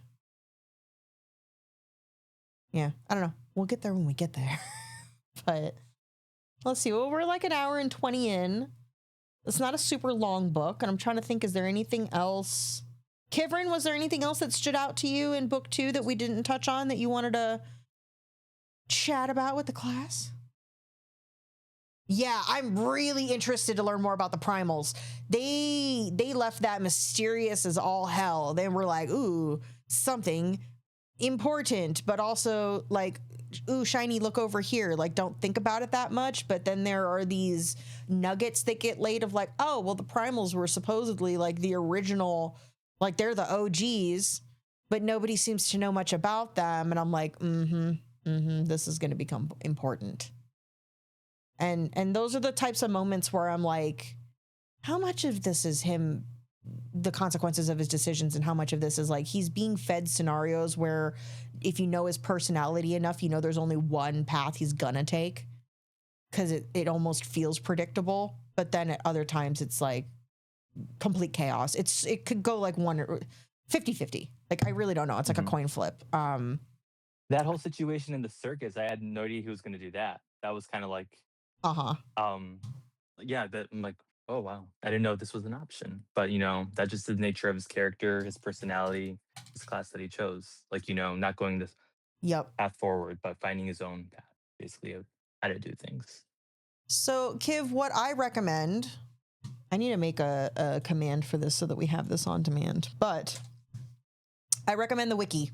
Yeah, I don't know. We'll get there when we get there. But let's see. Well, we're like an hour and 20 in. It's not a super long book, and I'm trying to think, is there anything else? Kivrin, was there anything else that stood out to you in book 2 that we didn't touch on that you wanted to chat about with the class? Yeah, I'm really interested to learn more about the primals. They left that mysterious as all hell. They were like, ooh, something important, but also like, ooh, shiny, look over here. Like, don't think about it that much. But then there are these nuggets that get laid of like, oh, well, the primals were supposedly like the original, like they're the OGs, but nobody seems to know much about them. And I'm like, this is going to become important. And those are the types of moments where I'm like, how much of this is him, the consequences of his decisions, and how much of this is like he's being fed scenarios where if you know his personality enough, you know there's only one path he's gonna take. because it almost feels predictable, but then at other times it's like complete chaos. It could go like 50-50. Like, I really don't know. It's like a coin flip. That whole situation in the circus, I had no idea he was going to do that. That was kind of like, yeah, that I'm like, oh wow, I didn't know this was an option. But that's just the nature of his character, his personality, his class that he chose. Like, not going this path forward, but finding his own path, basically, of how to do things. So, Kiv, what I recommend, I need to make a command for this so that we have this on demand, but I recommend the wiki.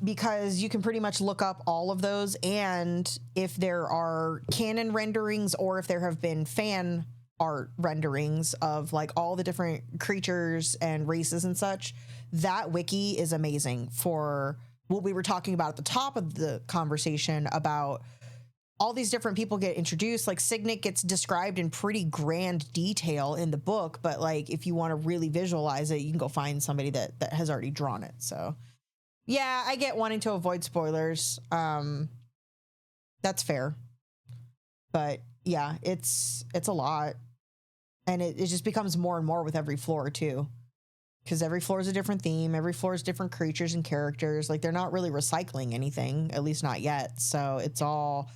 Because you can pretty much look up all of those, and if there are canon renderings or if there have been fan art renderings of like all the different creatures and races and such, that wiki is amazing for what we were talking about at the top of the conversation about all these different people get introduced. Like Signet gets described in pretty grand detail in the book, but like if you want to really visualize it, you can go find somebody that has already drawn it. So yeah, I get wanting to avoid spoilers. That's fair. But yeah, it's a lot. And it just becomes more and more with every floor too. Because every floor is a different theme. Every floor is different creatures and characters. Like, they're not really recycling anything, at least not yet. So it's all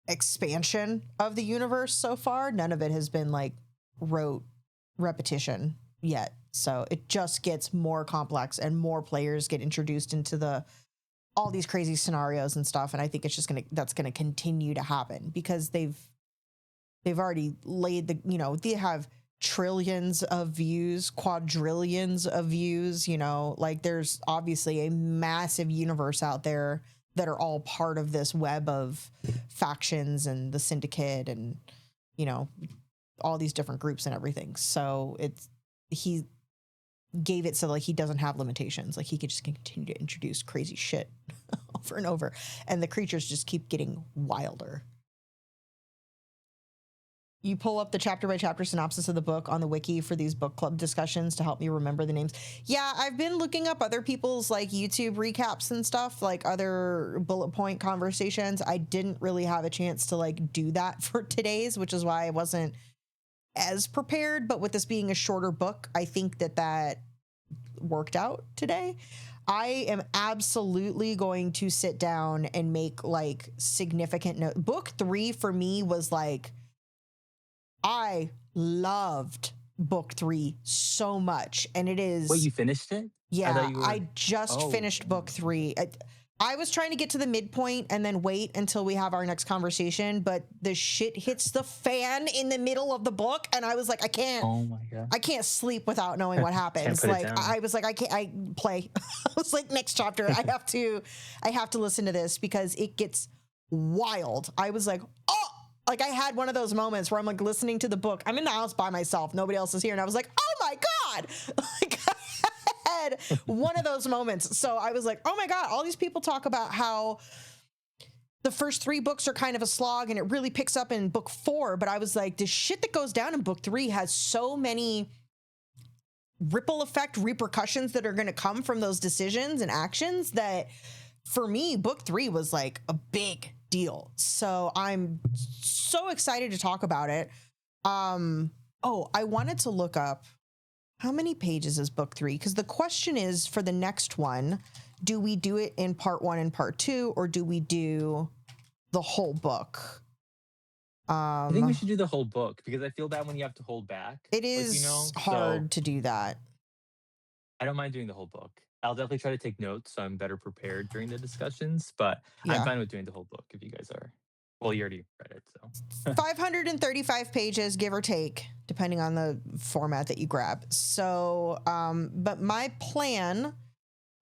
expansion of the universe so far. None of it has been like rote repetition yet. So it just gets more complex and more players get introduced into all these crazy scenarios and stuff. And I think it's just that's gonna continue to happen because they've already laid they have trillions of views, quadrillions of views, like there's obviously a massive universe out there that are all part of this web of factions and the syndicate and, all these different groups and everything. So he gave it so like he doesn't have limitations. Like he could just continue to introduce crazy shit over and over. And the creatures just keep getting wilder. You pull up the chapter by chapter synopsis of the book on the wiki for these book club discussions to help me remember the names. Yeah, I've been looking up other people's like YouTube recaps and stuff, like other bullet point conversations. I didn't really have a chance to like do that for today's, which is why I wasn't as prepared. But with this being a shorter book, I think that worked out today. I am absolutely going to sit down and make like significant notes. Book 3 for me was like, I loved book 3 so much. And it is. Wait, you finished it? Yeah, I just finished book 3. I was trying to get to the midpoint and then wait until we have our next conversation, but the shit hits the fan in the middle of the book. And I was like, I can't. Oh my God. I can't sleep without knowing what happens. Like I was like, I play. I was like, next chapter. I have to listen to this because it gets wild. I was like, oh. Like I had one of those moments where I'm like listening to the book. I'm in the house by myself. Nobody else is here. And I was like, oh my God. Like I had one of those moments. So I was like, oh my God, all these people talk about how the first 3 books are kind of a slog and it really picks up in book 4. But I was like, the shit that goes down in book 3 has so many ripple effect repercussions that are going to come from those decisions and actions that for me, book 3 was like a big deal. So I'm so excited to talk about it. I wanted to look up how many pages is book 3? Because the question is for the next one, do we do it in part 1 and part 2, or do we do the whole book? I think we should do the whole book because I feel bad when you have to hold back. It is hard to do that. I don't mind doing the whole book. I'll definitely try to take notes so I'm better prepared during the discussions, but I'm fine with doing the whole book if you guys are. Well, you already read it, so. 535 pages, give or take, depending on the format that you grab. So, but my plan,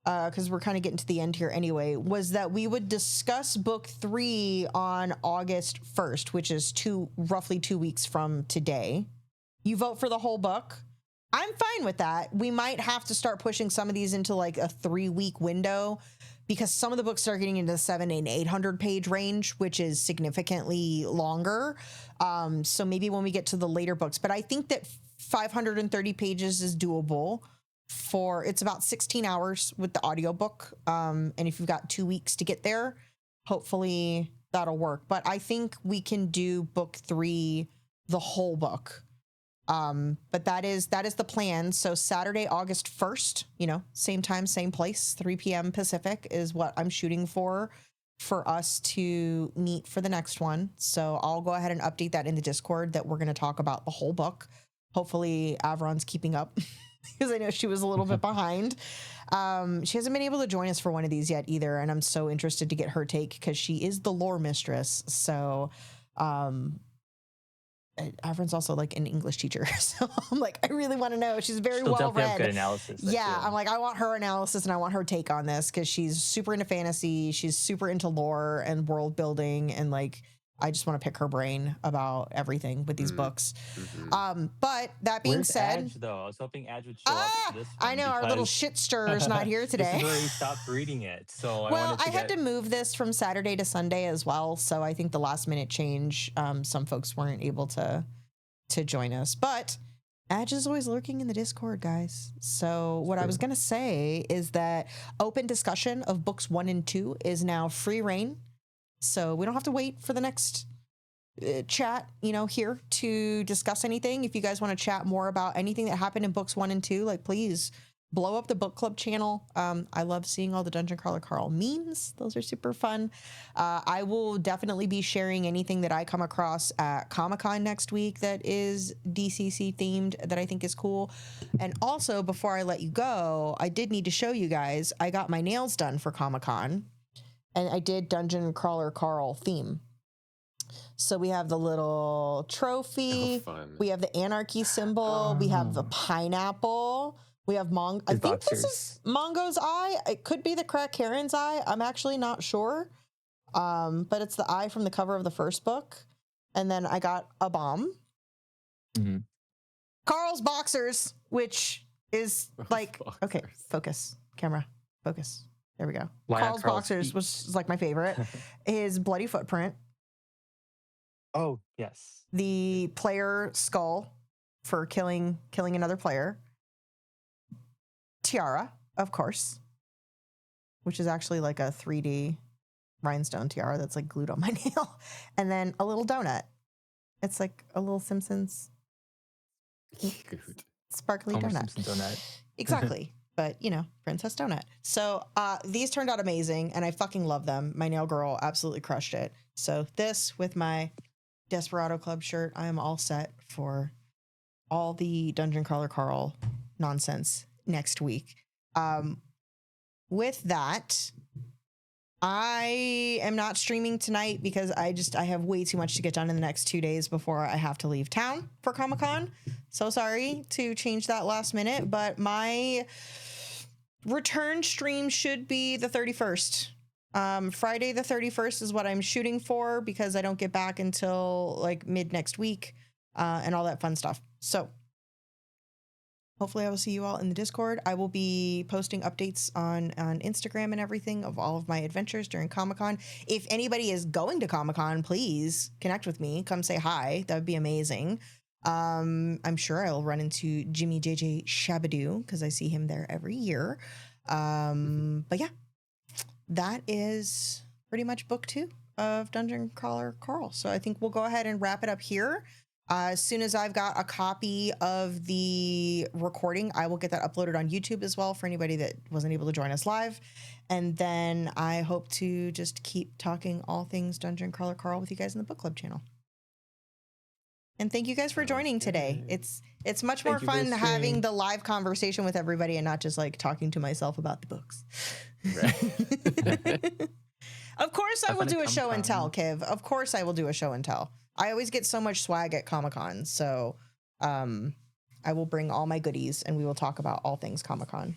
because we're kind of getting to the end here anyway, was that we would discuss book 3 on August 1st, which is roughly 2 weeks from today. You vote for the whole book. I'm fine with that. We might have to start pushing some of these into like a 3-week window because some of the books are getting into the 700 and 800 page range, which is significantly longer. So maybe when we get to the later books, but I think that 530 pages is doable it's about 16 hours with the audiobook. And if you've got 2 weeks to get there, hopefully that'll work. But I think we can do book 3, the whole book. But that is the plan. So Saturday, August 1st, same time, same place, 3 p.m. Pacific is what I'm shooting for us to meet for the next one. So I'll go ahead and update that in the Discord that we're going to talk about the whole book. Hopefully Avron's keeping up because I know she was a little bit behind. She hasn't been able to join us for one of these yet either. And I'm so interested to get her take because she is the lore mistress. So, Avron's also like an English teacher, so I'm like, I really want to know. She's very well read. Have good analysis. Yeah, I'm like, I want her analysis and I want her take on this because she's super into fantasy, she's super into lore and world building, and like, I just want to pick her brain about everything with these books. But that being said, Adge, though? I was hoping Adge would show up for this one. I know our little shit stir is not here today. This is where we stopped reading it. So I had to move this from Saturday to Sunday as well. So I think the last minute change, some folks weren't able to join us. But Adge is always lurking in the Discord, guys. So what I was going to say is that open discussion of books 1 and 2 is now free reign. So we don't have to wait for the next chat, here to discuss anything. If you guys want to chat more about anything that happened in books 1 and 2, like, please blow up the book club channel. I love seeing all the Dungen Crawler Carl memes. Those are super fun. I will definitely be sharing anything that I come across at Comic-Con next week that is DCC themed that I think is cool. And also, before I let you go, I did need to show you guys, I got my nails done for Comic-Con. And I did Dungen Crawler Carl theme. So we have the little trophy. We have the anarchy symbol. We have the pineapple. We have I think this is Mongo's eye. It could be the Crack Karen's eye. I'm actually not sure. But it's the eye from the cover of the first book. And then I got a bomb. Mm-hmm. Carl's boxers, which is like, okay, focus, camera, focus. There we go. Carl's boxers was like my favorite. His bloody footprint. Oh, yes. The player skull for killing another player. Tiara, of course, which is actually like a 3D rhinestone tiara that's like glued on my nail. And then a little donut. It's like a little Simpsons sparkly donut. Simpson donut. Exactly. But, Princess Donut. So these turned out amazing, and I fucking love them. My nail girl absolutely crushed it. So this, with my Desperado Club shirt, I am all set for all the Dungen Crawler Carl nonsense next week. With that, I am not streaming tonight because I have way too much to get done in the next 2 days before I have to leave town for Comic-Con. So sorry to change that last minute, but my return stream should be the 31st. Friday the 31st is what I'm shooting for because I don't get back until like mid next week, and all that fun stuff. So hopefully I will see you all in the Discord. I will be posting updates on Instagram and everything of all of my adventures during Comic-Con. If anybody is going to Comic-Con, please connect with me. Come say hi. That would be amazing. I'm sure I'll run into Jimmy JJ Shabadoo because I see him there every year. But yeah, that is pretty much book 2 of Dungen Crawler Carl. So I think we'll go ahead and wrap it up here. As soon as I've got a copy of the recording, I will get that uploaded on YouTube as well for anybody that wasn't able to join us live. And then I hope to just keep talking all things Dungen Crawler Carl with you guys in the book club channel. And thank you guys for joining today. It's much more fun having the live conversation with everybody and not just like talking to myself about the books. Right. Of course I will do a show and tell, Kiv. Of course I will do a show and tell. I always get so much swag at Comic-Con, so I will bring all my goodies and we will talk about all things Comic-Con.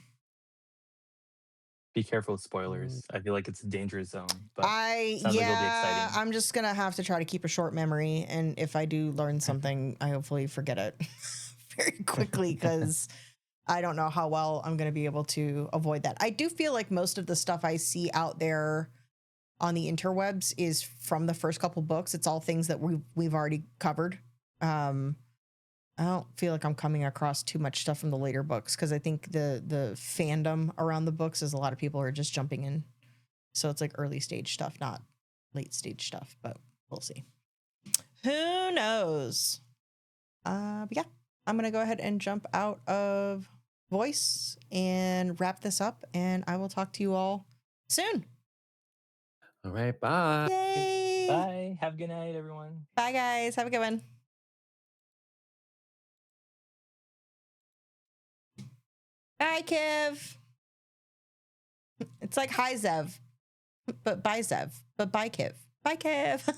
Be careful with spoilers. I feel like it's a dangerous zone, but sounds like it'll be exciting. I'm just gonna have to try to keep a short memory, and if I do learn something, I hopefully forget it very quickly because I don't know how well I'm gonna be able to avoid that. I do feel like most of the stuff I see out there on the interwebs is from the first couple books. It's all things that we've already covered. I don't feel like I'm coming across too much stuff from the later books because I think the fandom around the books is a lot of people are just jumping in. So it's like early stage stuff, not late stage stuff, but we'll see. Who knows? But yeah, I'm gonna go ahead and jump out of voice and wrap this up, and I will talk to you all soon. All right, bye. Yay! Bye. Have a good night, everyone. Bye, guys. Have a good one. Bye, Kev. It's like hi, Zev, but bye, Zev, but bye, Kev. Bye, Kev.